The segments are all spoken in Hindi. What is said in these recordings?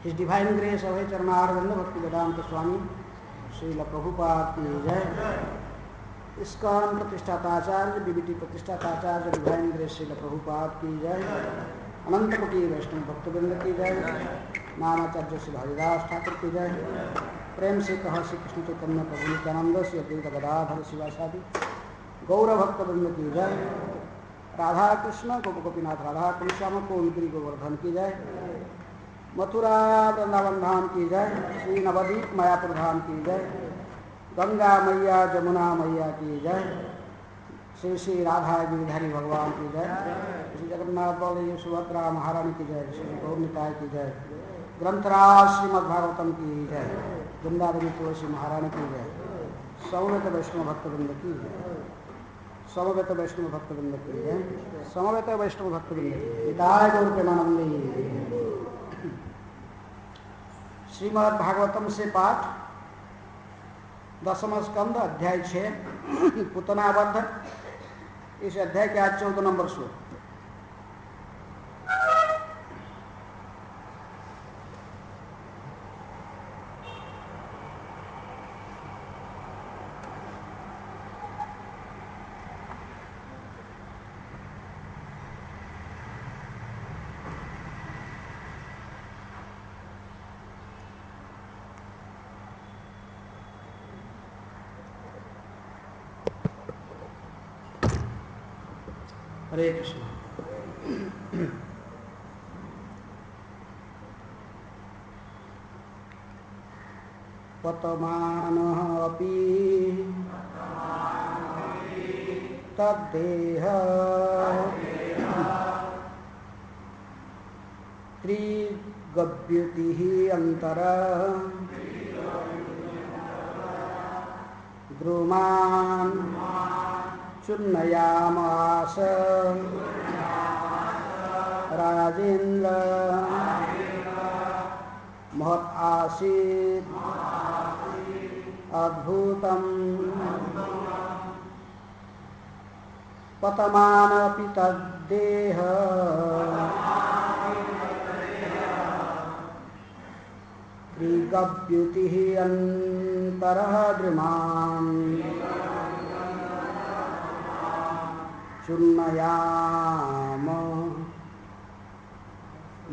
His Divine Grace Abhay Charanarvinda Bhakti Vedanta Swami Srila Prabhupada की जय। ISKCON प्रतिष्ठाताचार्य बीबीटी प्रतिष्ठाताचार्य डिवाइन ग्रेस श्रील प्रभुपाद की जय। अनंत कोटि वैष्णव भक्तवृंद की जय। नामाचार्य श्री हरिदास ठाकुर की जय। प्रेम से कह श्री कृष्ण चैतन्य प्रभु नित्यानंद श्री अद्वैत गदाधर शिवासादि गौर भक्तवृंद की जय। राधा कृष्ण गोप गोपीनाथ राधा कृष्ण कोविंद्री गोवर्धन की जय। मथुरा वृंदावन धाम की जय। श्री नवदीप मायापुर धाम की जय। गंगा मैया जमुना मैया की जय। श्री श्री राधा गिरिधारी भगवान की जय। श्री जगन्नाथ बलदेव सुभद्रा महारानी की जय। श्री गौर निताय की जय। ग्रंथराज श्रीमद्भागवतम की जय। वृंदादेवी तुलसी महारानी की जय। समवेत वैष्णव भक्तवृंद की जय। समवेत वैष्णव भक्तवृंद की जय। समवेत वैष्णव भक्तवृंद की निताय गौर प्रेमानंदी। श्रीमद् भागवतम से पाठ 10वां स्कंद अध्याय 6 पुतनावध। इस अध्याय के आज 14 नंबर श्लोक। हरे कृष्ण। पतमानः अपि तद्देह त्रिगव्युतिः अन्तरः द्रुमान् चुन्नयामास राजेन्द्र महत् आसीत् अद्भुतम् पतमानपि तद्देह त्रिगव्युतिः अन्तरः द्रुमान् चुन्नयाम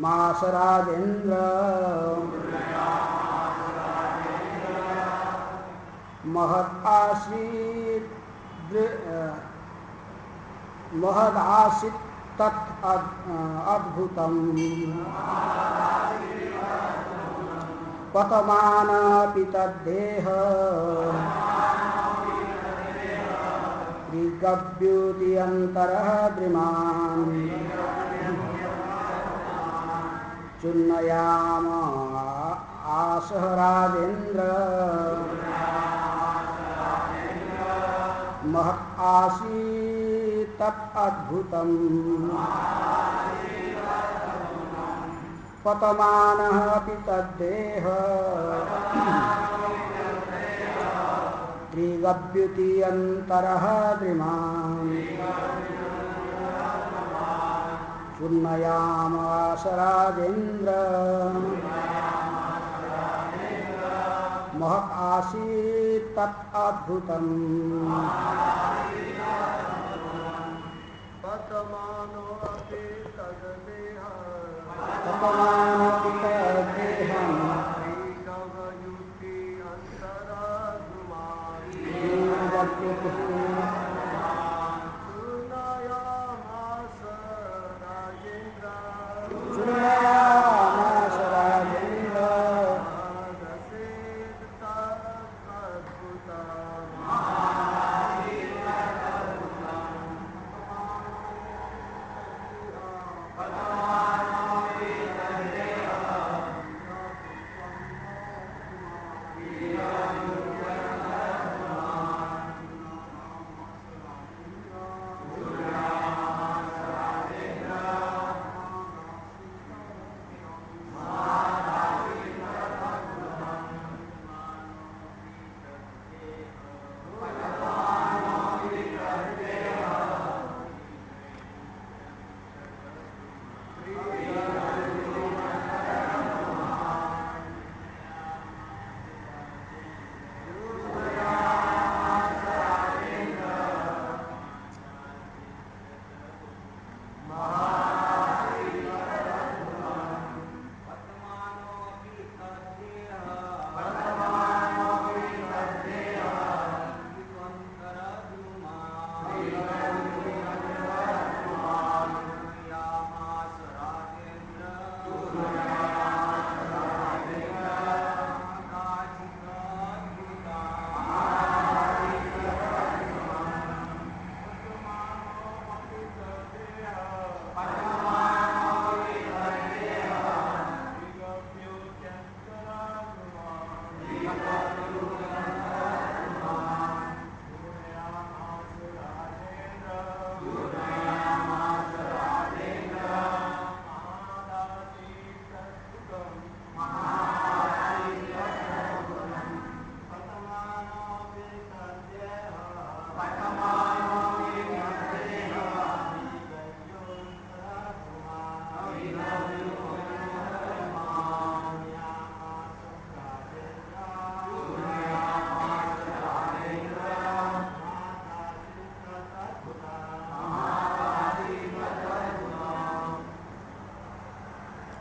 मास राजेन्द्र महत् आसीत् तत् अद्भुतम् पतमानपि तद्देह त्रिगव्युति अन्तरः द्रुमान् चुन्नयाम आसः राजेन्द्र महत् आसीत् तत् अद्भुतम् पतमानः अपि तद्देह त्रिगभ्युतियन्तरः द्रिमान् उन्नयामास राजेन्द्र महत् आसीत् तत् अद्भुतम् तपमानोऽपि तद्देहम् चूर्णयामास राजेन्द्र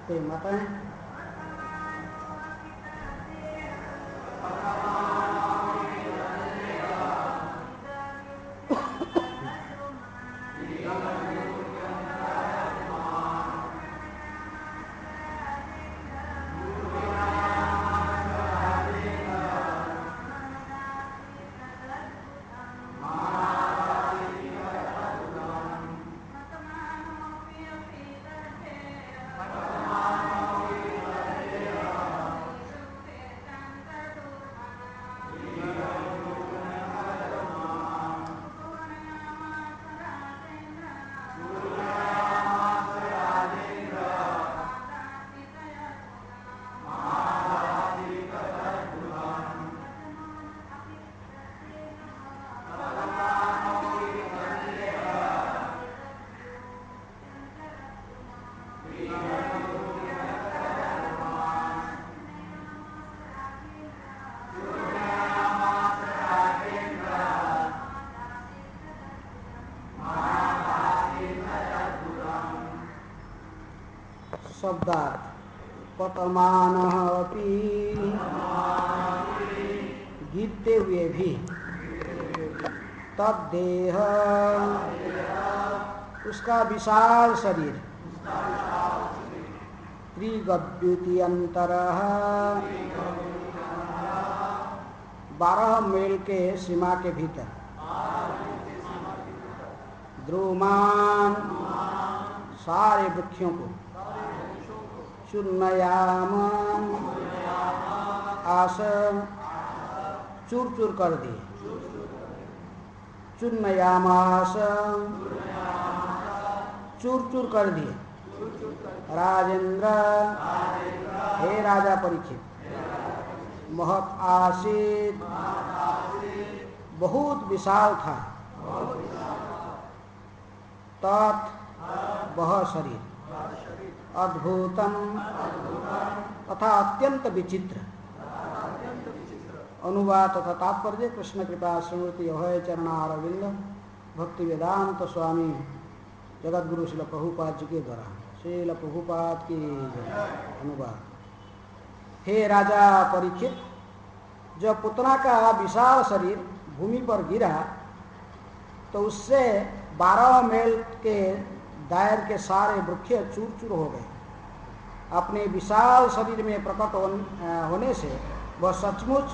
कोई माता है शब्दार्थ पतमानः अपि गिरते हुए भी तद्देह उसका विशाल शरीर त्रिगभ्युतियन्तरः 12 मील के सीमा के भीतर द्रुमान सारे वृक्षों को चूर्णयाम आस चूर चूर कर दिए चूर्णयामास चूर चूर कर दिए राजेंद्र हे राजा परीक्षित महत् आसीत बहुत विशाल था। तत् वह शरीर अद्भुतम तथा अत्यंत विचित्र। अनुवाद तथा तात्पर्य कृष्ण कृपा स्मृति अभय चरणारविंद भक्ति वेदांत स्वामी जगतगुरु श्रील प्रभुपाद जी के द्वारा। श्रील प्रभुपाद की अनुवाद। हे राजा परीक्षित, जब पुतना का विशाल शरीर भूमि पर गिरा तो उससे 12 मील के दायर के सारे वृक्ष चूर चूर हो गए। अपने विशाल शरीर में प्रकट होने से वह सचमुच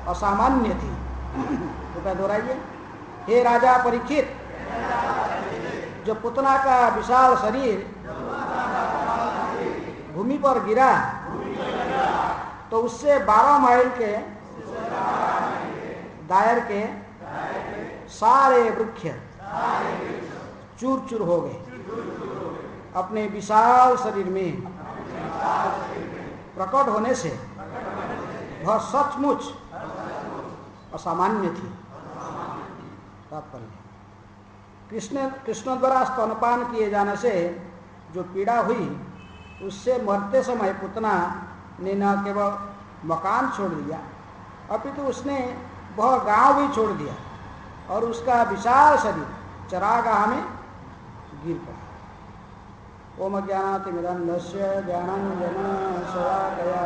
असामान्य थी। कृपया दोहराइए। हे राजा परीक्षित, जब पुतना का विशाल शरीर भूमि पर गिरा तो उससे 12 मील के दायर के सारे वृक्ष चूर चूर हो गए। अपने विशाल शरीर में प्रकट होने से वह सचमुच असामान्य थी। तात्पर्य कृष्ण द्वारा स्तनपान किए जाने से जो पीड़ा हुई उससे मरते समय पुतना ने न केवल मकान छोड़ दिया अपितु उसने वह गांव भी छोड़ दिया और उसका विशाल शरीर चरागाह में गिर पड़ा। ओम ज्ञानातिमिरन्धस्य ज्ञानाञ्जनशलाकया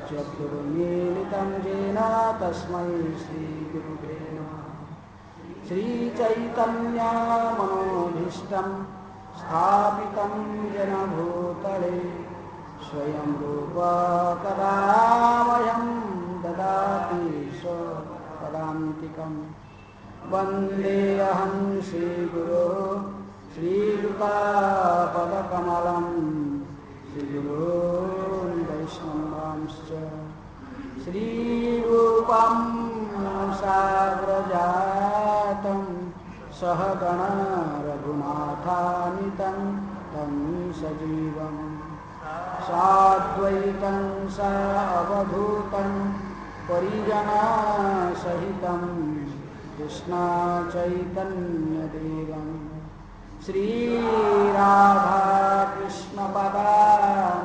चक्षुरुन्मीलितं येन तस्मै श्रीगुरुवे नमः। श्रीचैतन्य मनोभीष्टं स्थापितं येन भूतले स्वयं रूपा कदा मह्यं ददाति स्वपदान्तिकम्। वन्देऽहं श्रीगुरोः श्रीयुतापदकमलं श्रीगुरून् वैष्णवांश्च। श्रीरूपं साग्रजातं सहगण रघुनाथान्वितं तं सजीवम् साद्वैतं सावधूतं परिजनसहितं कृष्ण चैतन्यदेवं श्रीराधा कृष्णपदां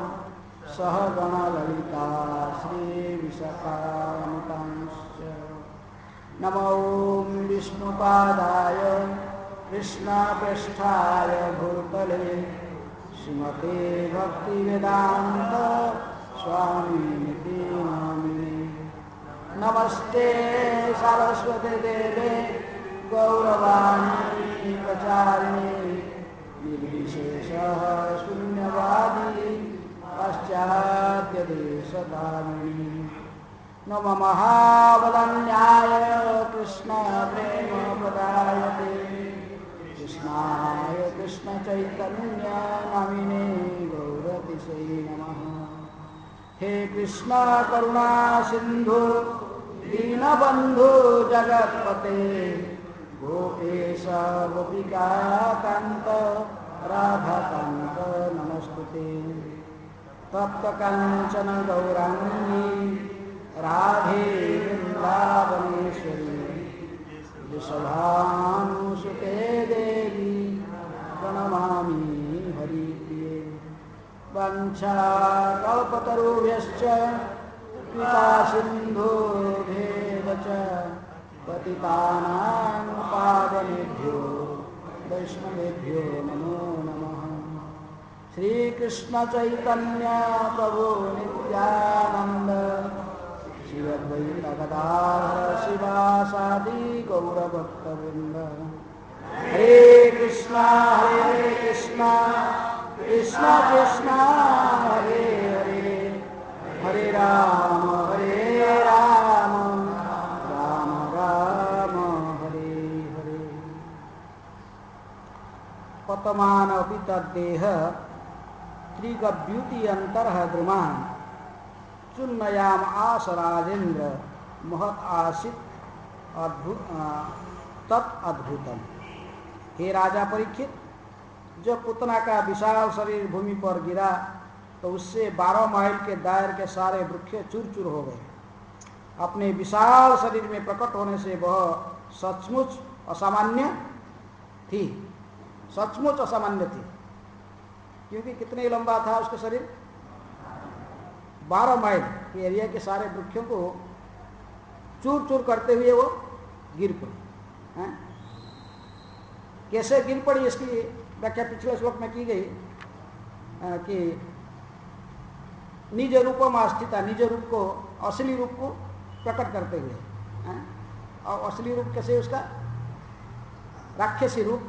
सहगण ललिता श्रीविशाखान्वितांश्च। नमो विष्णुपादाय कृष्णपृष्ठाय भूतले श्रीमते भक्तिवेदांत स्वामिनिति नामिने। नमस्ते सरस्वती देवे गौरवाणी प्रचारिणे निर्विशेषः शून्यवादी पाश्चात्यदेशधारिणी। नमो महाबलन्याय कृष्ण प्रेम प्रदायते कृष्णाय कृष्ण चैतन्य नामिने गौरतिसे नमः। हे कृष्ण करुणा सिंधु दीनबंधु जगत्पते गोपेश गोपिका कांत राधाकांत नमस्तुते। तप्त कांचन गौरांगी राधे वृंदावनेश्वरी वृषभानुसुते देवी प्रणमामि हरिप्रिये। वंशाकल्पतरुभ्यश्च कृपा सिन्धुभ्येव च पतितानां पावनेभ्यो वैष्णवेभ्यो नमो नमः। श्रीकृष्ण चैतन्य प्रभु नित्यानंद श्री अद्वैत गदाधर शिवासादि गौरभक्तवृंद। हरे कृष्णा कृष्ण कृष्ण हरे हरे हरे राम राम राम हरे हरे। पतमान अपि तद्देह त्रिगभ्युति अंतरः द्रुमान् चुन्नयाम आस राजेन्द्र महत् आसित तदद्भुतम। हे राजा परीक्षित, जब पुतना का विशाल शरीर भूमि पर गिरा तो उससे 12 मील के दायर के सारे वृक्ष चूर चूर हो गए। अपने विशाल शरीर में प्रकट होने से वह सचमुच असामान्य थी, सचमुच असामान्य थी। क्योंकि कितने लंबा था उसका शरीर? 12 माइल के एरिया के सारे वृक्षों को चूर चूर करते हुए वो गिर पड़ी। कैसे गिर पड़ी इसकी व्याख्या पिछले श्लोक में की गई कि निज रूपम आस्थिता, निज रूप को, असली रूप को प्रकट करते हुए। और असली रूप कैसे उसका? राक्षसी रूप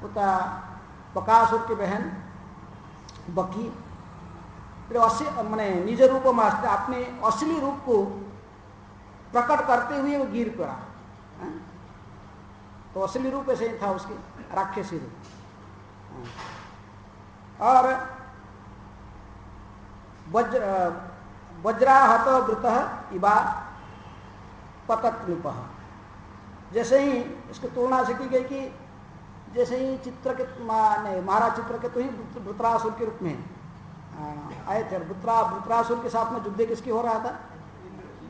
उता बकासुर की बहन बकी, मैंने निज रूप में अपने असली रूप को प्रकट करते हुए वो गिर पड़ा। तो असली रूप ऐसे ही था उसकी, राक्षसी रूप। और वज्राहत वृत इवा पतत नृप, जैसे ही इसकी तुलना से की गई कि जैसे ही चित्र के महाराज चित्र के तो ही वृत्रासुर के रूप में आए थे। वृत्रासुर के साथ में युद्ध किसकी हो रहा था?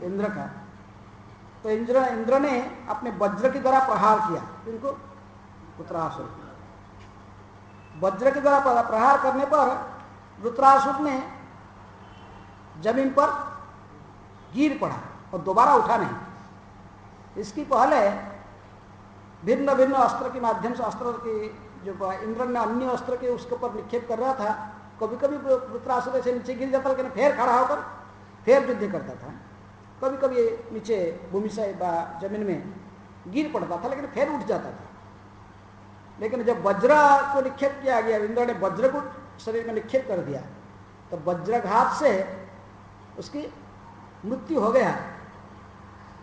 इंद्र का। तो इंद्र ने अपने वज्र के द्वारा प्रहार किया, इनको वृत्रासुर। वज्र के द्वारा प्रहार करने पर वृत्रासुर ने जमीन पर गिर पड़ा और दोबारा उठा नहीं। इसकी पहले भिन्न भिन्न अस्त्र के माध्यम से, अस्त्र की जो इंद्र ने अन्य अस्त्र के उसके ऊपर निक्षेप कर रहा था, कभी कभी वृत्रासुर से नीचे गिर जाता, लेकिन फिर खड़ा होकर फिर युद्ध करता था। कभी कभी नीचे भूमि से जमीन में गिर पड़ता था, लेकिन फिर उठ जाता था। लेकिन जब वज्र को निक्षेप किया गया, इंद्र ने वज्र को शरीर में निक्षेप कर दिया, तो वज्रघात से उसकी मृत्यु हो गया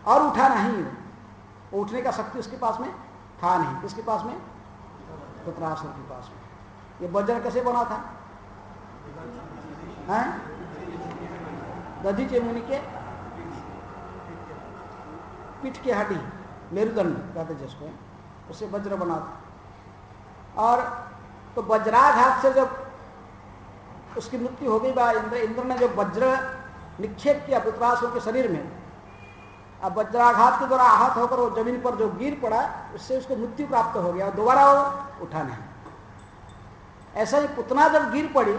और उठा नहीं। उठने का शक्ति उसके पास में था नहीं। किसके पास में? वृत्रासुर के पास में। ये वज्र कैसे बना था? दधीचि मुनि के पीठ की हड्डी, मेरुदंड कहते जिसको, उससे वज्र बना था। और तो वज्राघात से जब उसकी मृत्यु हो गई, इंद्र ने जब वज्र निक्षेप किया वृत्रासुर के शरीर में, अब वज्राघात के द्वारा आहत होकर वो जमीन पर जो गिर पड़ा, उससे उसको मृत्यु प्राप्त हो गया और दोबारा वो उठा नहीं। ऐसा ही पुतना जब गिर पड़ी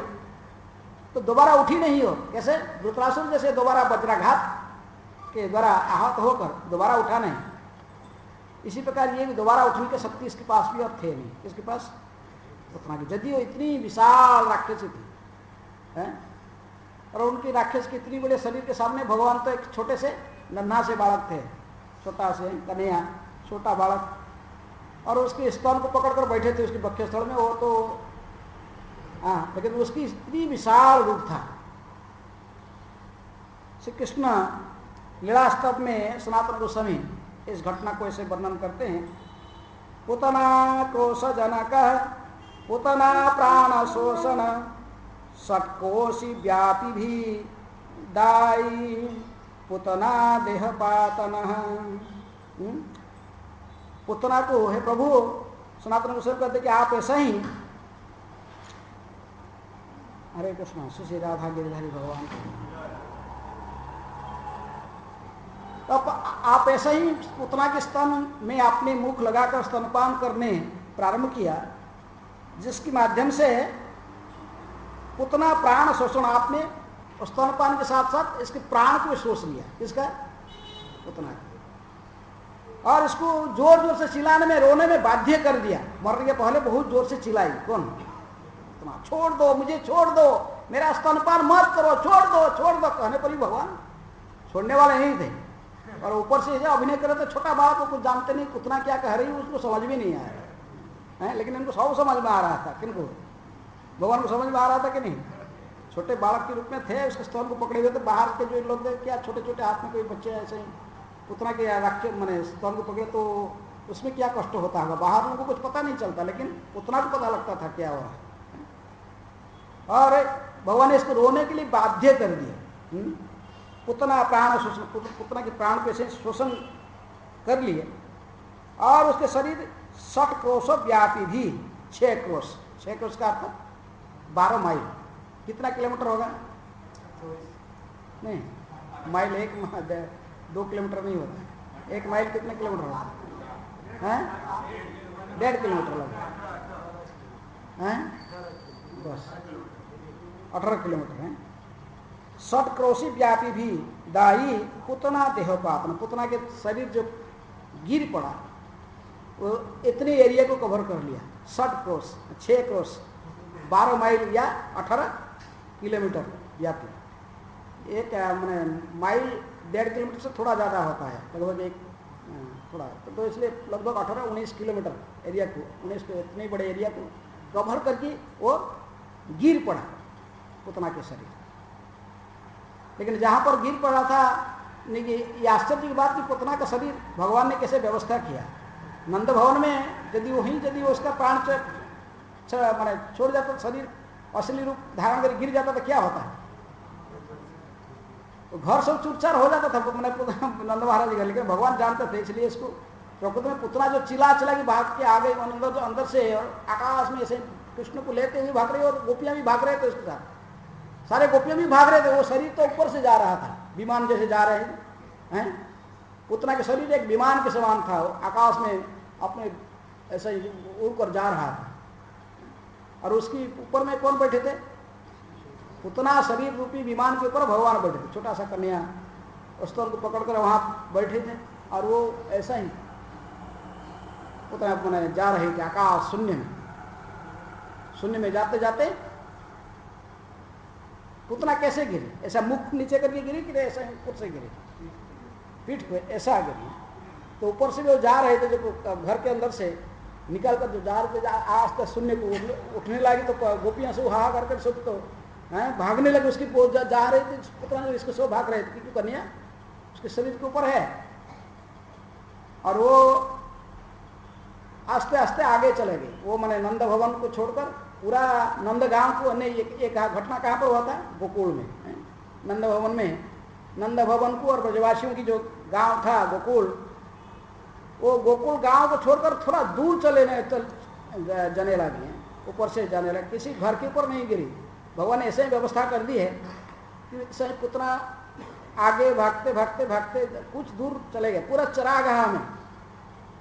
तो दोबारा उठी नहीं हो। कैसे? वृत्रासुर जैसे दोबारा वज्राघात के द्वारा आहत होकर दोबारा उठा नहीं, इसी प्रकार ये भी दोबारा उठने की शक्ति इसके पास भी और थे नहीं। इसके पास पुतना की, यदि वो इतनी विशाल राक्षसी थी, और उनकी राक्षस के इतनी बड़े शरीर के सामने भगवान तो एक छोटे से नन्हा से बालक थे, छोटा से कन्हैया, छोटा बालक, और उसके स्तन को पकड़कर बैठे थे उसके बक्खे स्थल में। वो तो लेकिन उसकी इतनी विशाल रूप था। श्री कृष्ण लीलास्तव में सनातन गोस्वामी इस घटना को ऐसे वर्णन करते हैं। पुतना क्रोश जनक पुतना प्राण शोषण षट्कोशी व्यापी भी दाई पुतना देहपातन। पुतना को हे प्रभु सनातन गोस्वामी कहते कि आप ऐसा ही, हरे कृष्ण, श्री राधा गिरिधारी भगवान, तो आप ऐसा ही पुतना के स्तन में अपने मुख लगाकर स्तनपान करने प्रारंभ किया, जिसके माध्यम से पुतना प्राण शोषण, आपने स्तनपान के साथ साथ इसके प्राण को शोष लिया। किसका? पुतना। और इसको जोर जोर से चिल्लाने में, रोने में बाध्य कर दिया। मरने के पहले बहुत जोर से चिल्लाई। कौन? पुतना। छोड़ दो, मुझे छोड़ दो, मेरा स्तनपान मत करो, छोड़ दो, छोड़ दो। कहने पर ही भगवान छोड़ने वाले नहीं थे। और ऊपर से अभिनय करे तो छोटा बालक को कुछ जानते नहीं, पुतना क्या कह रही है उसको समझ भी नहीं आया। लेकिन इनको सब समझ में आ रहा था। किनको? भगवान को समझ में आ रहा था कि नहीं? छोटे बालक के रूप में थे, उसके स्तन को पकड़े हुए थे। बाहर के जो लोग थे, क्या छोटे छोटे हाथ में कोई बच्चे ऐसे ही पुतना के राक्षस मैंने स्तन को पकड़े तो उसमें क्या कष्ट होता होगा, बाहर उनको कुछ पता नहीं चलता, लेकिन पुतना को पता लगता था क्या हो रहा है। और भगवान ने इसको रोने के लिए बाध्य कर दिया। पुतना प्राण शोषण, पुतना के प्राण को ऐसे शोषण कर लिए। और उसके शरीर 60 क्रोश व्यापी भी, 6 क्रोश, 6 क्रोश का अर्थ 12 माइल। कितना किलोमीटर होगा? नहीं, माइल 1 2 किलोमीटर नहीं होता है। 1 माइल कितने किलोमीटर होता है? 1.5 किलोमीटर लगता है, बस 18 किलोमीटर है। षट क्रोशी व्यापी भी दाई पुतना देहोपातन, पुतना के शरीर जो गिर पड़ा वो इतने एरिया को कवर कर लिया। 60 क्रोश 6 क्रोश 12 माइल या 18 किलोमीटर व्यापी। एक मैंने माइल 1.5 किलोमीटर से थोड़ा ज़्यादा होता है, लगभग एक थोड़ा, तो इसलिए लगभग 18-19 किलोमीटर एरिया को, 19 के इतने बड़े एरिया को कवर करके वो गिर पड़ा पुतना के शरीर। लेकिन जहाँ पर गिर पड़ा था, ये आश्चर्य की बात कि पुतना का शरीर भगवान ने कैसे व्यवस्था किया। नंद भवन में यदि उसका प्राण माने छोड़ जाता, शरीर असली रूप धारण कर गिर जाता तो क्या होता है? तो घर सब चूरचार हो जाता था मैंने नंद महाराज जी का। लेकिन भगवान जानते थे, इसलिए इसको प्रकृति में पुतना जो चिल्ला की भाग के आ गई अंदर से, और आकाश में ऐसे कृष्ण को लेते हुए भाग रही, और गोपियां भी भाग रहे थे उसके साथ, सारे गोपियां भी भाग रहे थे। वो शरीर तो ऊपर से जा रहा था, विमान जैसे जा रहे हैं। पुतना के शरीर एक विमान के समान था, आकाश में अपने ऐसे उड़कर जा रहा था। और उसकी ऊपर में कौन बैठे थे? पुतना शरीर रूपी विमान के ऊपर भगवान बैठे थे। छोटा सा कन्या स्तन को पकड़कर वहां बैठे थे, और वो ऐसा ही पुतना अपने जा रहे थे आकाश शून्य में जाते जाते पुतना कैसे गिरे? ऐसा मुख नीचे करके गिरी कि ऐसा ऊपर से गिरी, पीठ पे ऐसा गिरी। तो ऊपर से भी वो जा रहे थे, जो घर के अंदर से निकल कर जो जा रहे थे, आज तक शून्य को उठने लगी, तो गोपियां से हा करके सब तो भागने लगे उसकी जा रहे थे। पुतना जो इसको सब भाग रहे थे, क्योंकि कन्या उसके शरीर के ऊपर है। और वो आस्ते आस्ते आगे चले गए। वो मैंने नंद भवन को छोड़कर पूरा नंद गांव को, एक घटना कहाँ पर हुआ था? गोकुल में, नंद भवन में। नंद भवन को और ब्रजवासियों की जो गांव था गोकुल, वो गोकुल गांव को छोड़कर थोड़ा दूर जाने लगे, ऊपर से जाने लगे, किसी घर के ऊपर नहीं गिरी। भगवान ने ऐसे ही व्यवस्था कर दी है कि सही पुतना आगे भागते भागते भागते कुछ दूर चले गए, पूरा चरागाह में,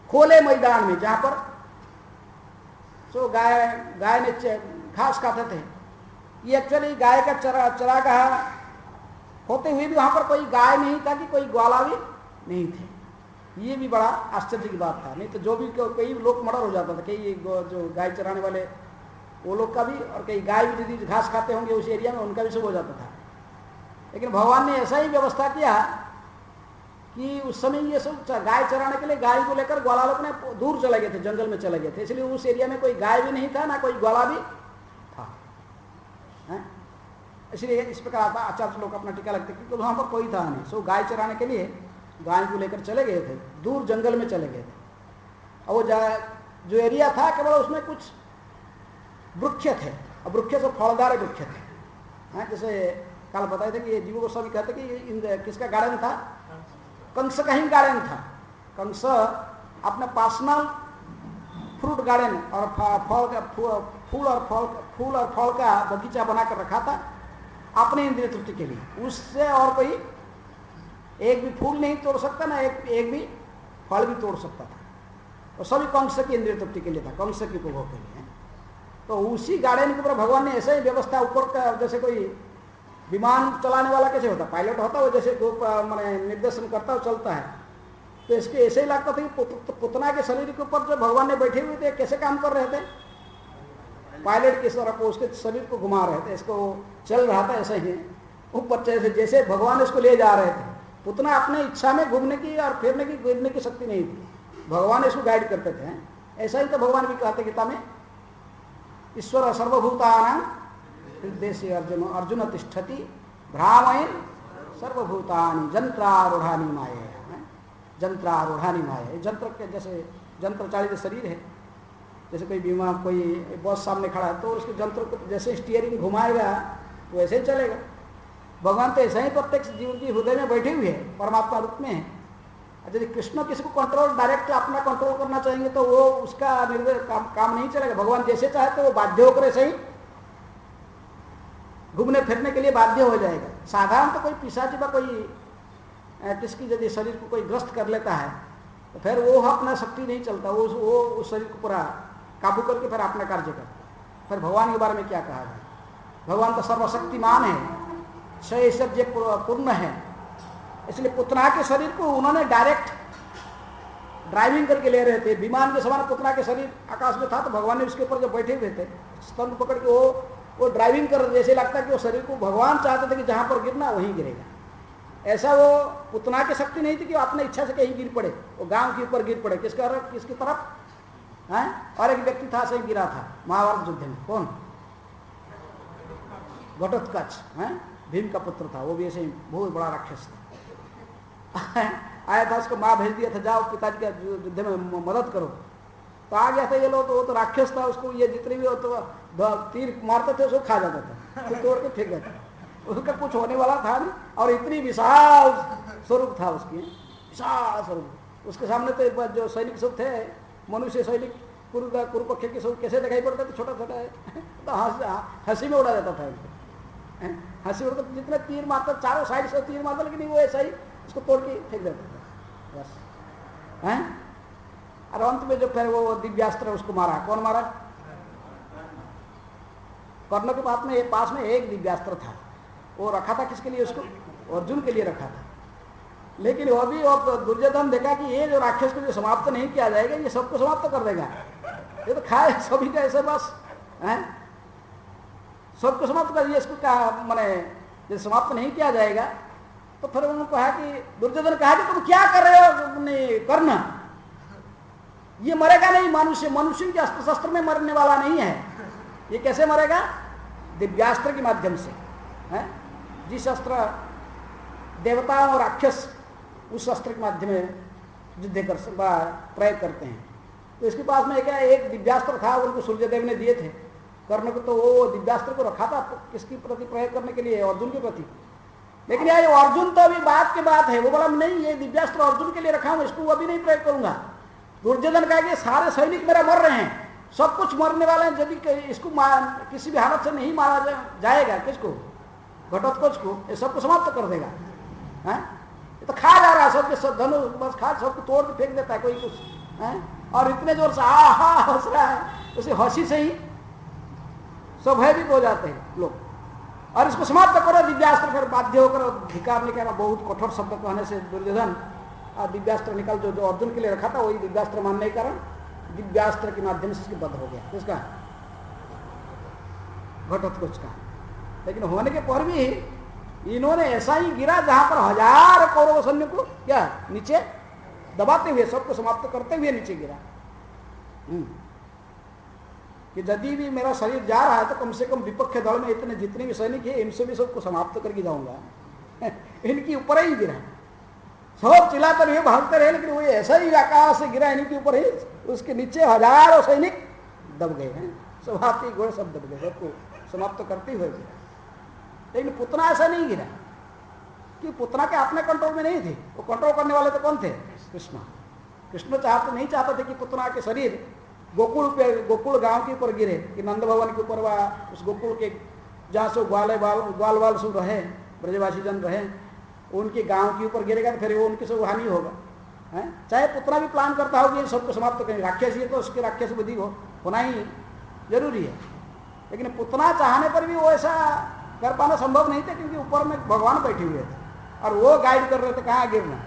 खोले मैदान में, जहां पर सो गाय ने घास खाते थे। ये एक्चुअली गाय का चरागाह होते हुए भी वहां पर कोई गाय नहीं था कि कोई ग्वाला भी नहीं थे। ये भी बड़ा आश्चर्य की बात था। नहीं तो जो भी कई लोग मर्डर हो जाता था, कई जो गाय चराने वाले वो लोग का भी, और कई गाय भी यदि घास खाते होंगे उस एरिया में, उनका भी सब हो जाता था। लेकिन भगवान ने ऐसा ही व्यवस्था किया कि उस समय ये सब गाय चराने के लिए गाय को लेकर ग्वाला लोग ने दूर चले गए थे, जंगल में चले गए थे। इसलिए उस एरिया में कोई गाय भी नहीं था, ना कोई ग्वाला भी था। इसलिए इस प्रकार आचार्य लोग अपना टीका लगते, क्योंकि वहां पर कोई था नहीं। सो गाय चराने के लिए गाय को लेकर चले गए थे, दूर जंगल में चले गए थे। और वो जो एरिया था केवल उसमें कुछ वृक्ष थे, और वृक्ष से फलदार वृक्ष थे। जैसे कल बताए थे कि जीव गोस्वामी कहते कि किसका गार्डन था? कंस का ही गार्डन था। कंस अपने पर्सनल फ्रूट गार्डन और फूल और फल का बगीचा बनाकर रखा था अपने इंद्रिय तृप्ति के लिए। उससे और कोई एक भी फूल नहीं तोड़ सकता, ना एक भी फल भी तोड़ सकता था। और सभी कंस की इंद्रिय तृप्ति के लिए था, कंस की उपभोग के लिए। तो उसी गार्डन के ऊपर भगवान ने ऐसे ही व्यवस्था ऊपर का, जैसे कोई विमान चलाने वाला कैसे होता, पायलट होता है, वो जैसे मैंने निर्देशन करता है चलता है। तो इसके ऐसे ही लगता था कि पुतना के शरीर के ऊपर जो भगवान ने बैठे हुए थे, कैसे काम कर रहे थे? पायलट किस तरह को उसके शरीर को घुमा रहे थे, इसको चल रहा था ऐसे ही ऊपर, जैसे भगवान इसको ले जा रहे थे। पुतना अपने इच्छा में घूमने की और फिरने की गिरने की शक्ति नहीं थी, भगवान इसको गाइड करते थे। ऐसा ही तो भगवान भी कहते गीता में, ईश्वर सर्वभूतानां हृदय अर्जुन तिष्ठति भ्रामयन् सर्वभूतानि जंत्रारूढ़ानि माया। जंत्रारूढ़ानि माया, जंत्र के जैसे जंत्र चालित शरीर है। जैसे कोई बीमा कोई बस सामने खड़ा है तो उसके जंत्र को जैसे स्टीयरिंग घुमाएगा वैसे ही चलेगा। भगवान तो ऐसा ही प्रत्यक्ष जीव की हृदय में बैठे हुए हैं, परमात्मा रूप में है। यदि कृष्ण किसी को कंट्रोल डायरेक्ट अपना कंट्रोल करना चाहेंगे तो वो उसका निर्णय काम नहीं चलेगा। भगवान जैसे चाहे तो वो बाध्य होकर ऐसे ही घूमने फिरने के लिए बाध्य हो जाएगा। साधारण तो कोई पिशाची व कोई किसकी यदि शरीर को कोई ग्रस्त कर लेता है तो फिर वो अपना शक्ति नहीं चलता, वो उस शरीर को पूरा काबू करके फिर अपना कार्य करता। फिर भगवान के बारे में क्या कहा जाए? भगवान तो सर्वशक्तिमान है, ऐश्वर्य पूर्ण है, इसलिए पुतना के शरीर को उन्होंने डायरेक्ट ड्राइविंग करके ले रहे थे। विमान के समान पुतना के शरीर आकाश में था तो भगवान ने उसके ऊपर जब बैठे हुए थे स्तंभ पकड़ के वो ड्राइविंग कर रहे, जैसे लगता है कि वो शरीर को भगवान चाहते थे कि जहां पर गिरना वहीं गिरेगा। ऐसा वो पुतना की शक्ति नहीं थी कि वो अपने इच्छा से कहीं गिर पड़े, वो गांव के ऊपर गिर पड़े। किसकी तरफ है? और एक व्यक्ति था सही गिरा था महाभारत युद्ध में, कौन? घटोत्कच है, भीम का पुत्र था, वो भी ऐसे बहुत बड़ा राक्षस था। आया था, उसको माँ भेज दिया था जाओ पिताजी के युद्ध में मदद करो, तो आ गया था। ये लोग तो वो तो राक्षस था, उसको ये जितने भी तो तीर मारते थे उसको खा जाता था, तो तोड़ के फेंक देता था, उसका कुछ होने वाला था नहीं। और इतनी विशाल स्वरूप था उसकी, विशाल स्वरूप। उसके सामने तो जो सैनिक सब थे, मनुष्य सैनिक कुरुपक्ष के सब कैसे दिखाई पड़ते थे, छोटा छोटा है, तो हंसी में उड़ा देता था उसको, हंसी में। तो जितने तीर मारता, चारों साइड से तीर मारता, लेकिन वो ऐसा ही उसको तोड़ के फेंक देता था बस है। और अंत में जो फिर वो दिव्यास्त्र उसको मारा, कौन मारा? कर्ण के पास में एक दिव्यास्त्र था, वो रखा था किसके लिए? उसको अर्जुन के लिए रखा था। लेकिन वो भी दुर्योधन देखा कि ये जो राक्षस को जो समाप्त नहीं किया जाएगा, ये सबको समाप्त कर देगा, ये तो खाए सभी का ऐसे बस है, सबको समाप्त कर दिया। इसको क्या माने, ये समाप्त नहीं किया जाएगा तो फिर उन्होंने कहा कि दुर्योधन कहा कि तुम क्या कर रहे हो कर्ण, ये मरेगा नहीं। मनुष्य के अस्त्र शस्त्र में मरने वाला नहीं है, ये कैसे मरेगा? दिव्यास्त्र के माध्यम से है। जिस अस्त्र देवता और राक्षस उस अस्त्र के माध्यम में युद्ध कर प्रयोग करते हैं, तो इसके पास में एक दिव्यास्त्र था, उनको सूर्यदेव ने दिए थे कर्ण को। तो वो दिव्यास्त्र को रखा था किसकी प्रति प्रयोग करने के लिए? अर्जुन के प्रति। लेकिन यार अर्जुन तो अभी बात की बात है, वो बोला नहीं, ये दिव्यास्त्र अर्जुन के लिए रखा हूं, इसको अभी नहीं प्रयोग करूंगा। दुर्योधन कहा कि सारे सैनिक मेरा मर रहे हैं, सब कुछ मरने वाले हैं, यदि इसको किसी भी हालत से नहीं मारा जाएगा, किसको? घटोत्कच को, ये सबको समाप्त कर देगा है। ये तो खा जा रहा है सबके सब धनुष, बस खा सबको तोड़ के फेंक देता है कोई कुछ है। और इतने जोर से आहा हंस रहा है, उसे हंसी से ही सब भयभीत हो जाते हैं लोग। और इसको समाप्त करो दिव्यास्त्र, फिर बाध्य होकर धिकार निकाला, बहुत कठोर शब्द कहने से दुर्योधन दिव्यास्त्र निकल जो अर्जुन के लिए रखा था वही दिव्यास्त्र मानने के कारण दिव्यास्त्र के माध्यम से इसके बध हो गया। किसका? घटोत्कच का। लेकिन होने के पर भी इन्होंने ऐसा ही गिरा जहां पर 1000 कौरव सैन्य को क्या नीचे दबाते हुए, सबको समाप्त करते हुए नीचे गिरा। कि यदि भी मेरा शरीर जा रहा है तो कम से कम विपक्ष दल में इतने जितने भी सैनिक है इनसे भी सबको समाप्त करके जाऊंगा। इनके ऊपर ही गिरा, सब चिल्लाते रहे, भागते रहे, लेकिन वो ऐसा ही आकाश से गिरा इनके ऊपर ही, उसके नीचे 1000 सैनिक दब गए हैं, सब हाथी घोड़े सब दब गए, सबको समाप्त करते हुए गिरा। लेकिन पुतना ऐसा नहीं गिरा, कि पुतना के अपने कंट्रोल में नहीं थे, वो कंट्रोल करने वाले तो कौन थे? कृष्ण। कृष्ण नहीं चाहते थे कि पुतना के शरीर गोकुल गांव के ऊपर गिरे, कि नंद भवन के ऊपर उस गोकुल के जहाँ से ग्वाल सब रहे, ब्रजवासी जन रहे, उनके गांव के ऊपर गिरेगा तो फिर वो उनके सब हानि होगा है। चाहे पुतना भी प्लान करता हो कि सबको समाप्त करेंगे, राक्षस ही तो उसके राक्षस बुद्धि होना ही जरूरी है। लेकिन पुतना चाहने पर भी वो ऐसा कर पाना संभव नहीं था, क्योंकि ऊपर में भगवान बैठे हुए थे और वो गाइड कर रहे थे कहाँ गिरना।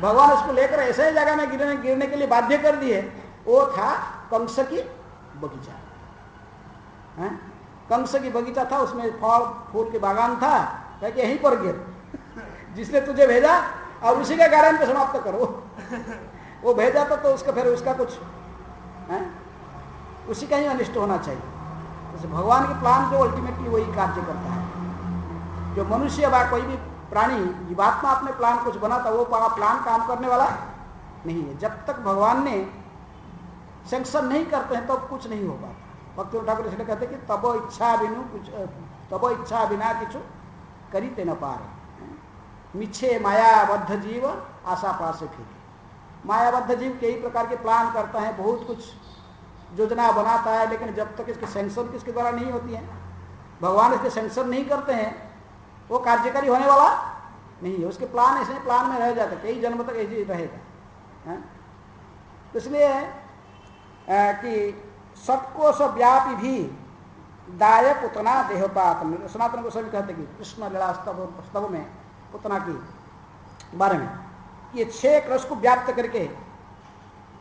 भगवान उसको लेकर ऐसे ही जगह में गिरने के लिए बाध्य कर दिए। वो था कंस की बगीचा है, कंस की बगीचा था, उसमें फल फूल के बागान था, कह के यहीं पर गिर, जिसने तुझे भेजा और उसी के कारण को समाप्त करो। वो भेजा तो उसका फिर उसका कुछ है, उसी का ही अनिष्ट होना चाहिए। जैसे भगवान के प्लान जो अल्टीमेटली वही कार्य करता है। जो मनुष्य व कोई भी प्राणी जीवात्मा अपने प्लान कुछ बनाता, वो प्लान काम करने वाला नहीं है। जब तक भगवान ने सैंक्शन नहीं करते हैं तब तो कुछ नहीं हो पाता। भक्ति ठाकुर इसलिए कहते कि तब इच्छा बिना किछु करीते न पारे, मिछे मायाबद्ध जीव आशा पास फिर। मायाबद्ध जीव कई प्रकार के प्लान करता है, बहुत कुछ योजना बनाता है, लेकिन जब तक इसके सैंक्शन किसके द्वारा नहीं होती है, भगवान इसके सैंक्शन नहीं करते हैं, वो कार्यकारी होने वाला नहीं है, उसके प्लान ऐसे प्लान में रह जाता, कई जन्म तक ऐसे ही रहेगा। तो इसलिए कि सत्कोश व्यापी भी दाय पुतना देहोपात। सनातन गोस्वामी कहते कि कृष्ण लीला स्तव में पुतना की बारे में ये 6 क्रश को व्याप्त करके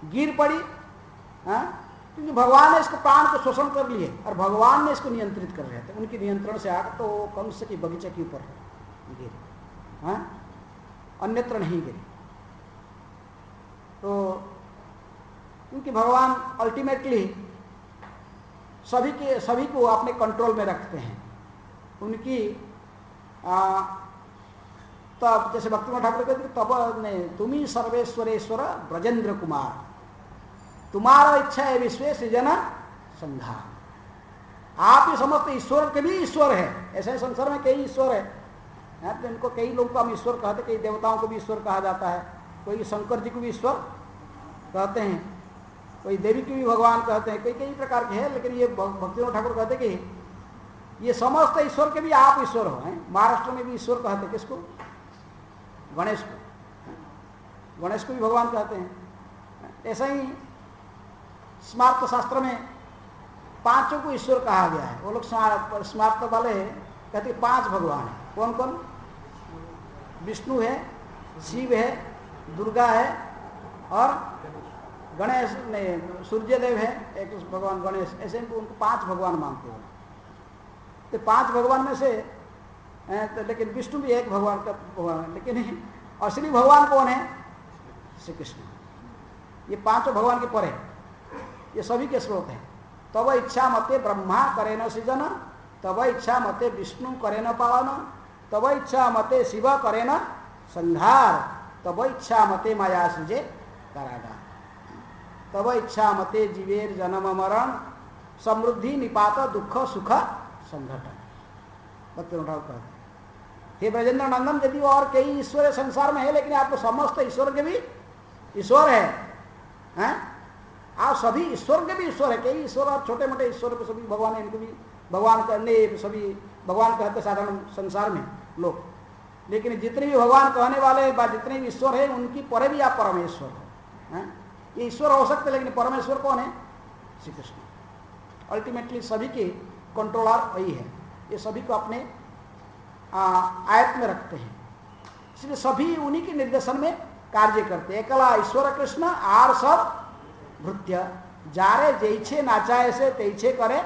गिर पड़ी, क्योंकि भगवान ने इसको प्राण को शोषण कर लिए और भगवान ने इसको नियंत्रित कर रहे थे, उनके नियंत्रण से आकर तो कंस की बगीचे के ऊपर गिरी, अन्यत्र नहीं गिरी। तो क्योंकि भगवान अल्टीमेटली सभी को अपने कंट्रोल में रखते हैं, उनकी तब जैसे भक्ति ठाकुर कहते तब ने तुम्ही सर्वेश्वरेश्वर ब्रजेंद्र कुमार, तुम्हारा इच्छा है विश्व सृजन संहार। आप ही समस्त ईश्वर के भी ईश्वर है। ऐसे संसार में कई ईश्वर है, तो इनको कई लोगों को हम ईश्वर कहते, कई देवताओं को भी ईश्वर कहा जाता है, कोई शंकर जी को भी ईश्वर कहते हैं, कोई देवी को भी भगवान कहते हैं, कई प्रकार के हैं। लेकिन ये भक्ति ठाकुर कहते कि ये समस्त ईश्वर के भी आप ईश्वर हो। महाराष्ट्र में भी ईश्वर कहते, किसको? गणेश को, गणेश को भी भगवान कहते हैं। ऐसा ही स्मार्त शास्त्र में 5 को ईश्वर कहा गया है। वो लोग स्मार्त वाले कहते 5 भगवान है। कौन कौन? विष्णु है, शिव है, दुर्गा है और गणेश ने सूर्यदेव है, एक भगवान गणेश। ऐसे उनको 5 भगवान मानते हैं। तो 5 भगवान में से तो लेकिन विष्णु भी एक भगवान का भगवान है, लेकिन असली भगवान कौन है? श्री कृष्ण। ये 5 भगवान के परे, ये सभी के स्रोत हैं। तब इच्छा मते ब्रह्मा करे न सृजन, तब इच्छा मते विष्णु करे न पावन, तब इच्छा मते शिव करे न संहार, तब इच्छा मते माया सृजे कारागार, तब इच्छा मते जीवेर जन्म मरण, समृद्धि निपात दुख सुख संघटन। हे ब्रजेंद्र नंदन, यदि और कई ईश्वर संसार में है, लेकिन आपको समस्त ईश्वर के भी ईश्वर है, आप सभी ईश्वर के भी ईश्वर है। कई ईश्वर और छोटे मोटे ईश्वर के सभी भगवान है, इनको भी भगवान करने सभी भगवान कहते साधारण संसार में लोग। लेकिन जितने भी भगवान कहने वाले जितने भी ईश्वर है, उनकी परे भी आप परमेश्वर हो। ये ईश्वर हो सकते, लेकिन परमेश्वर कौन है? श्री कृष्ण। अल्टीमेटली सभी के कंट्रोलर वही है, ये सभी को अपने आयत में रखते हैं, इसलिए सभी उन्हीं के निर्देशन में कार्य करते हैं। एकला ईश्वर कृष्ण आर सब भृत्य, जारे जैछे नाचाए से तैछे करे।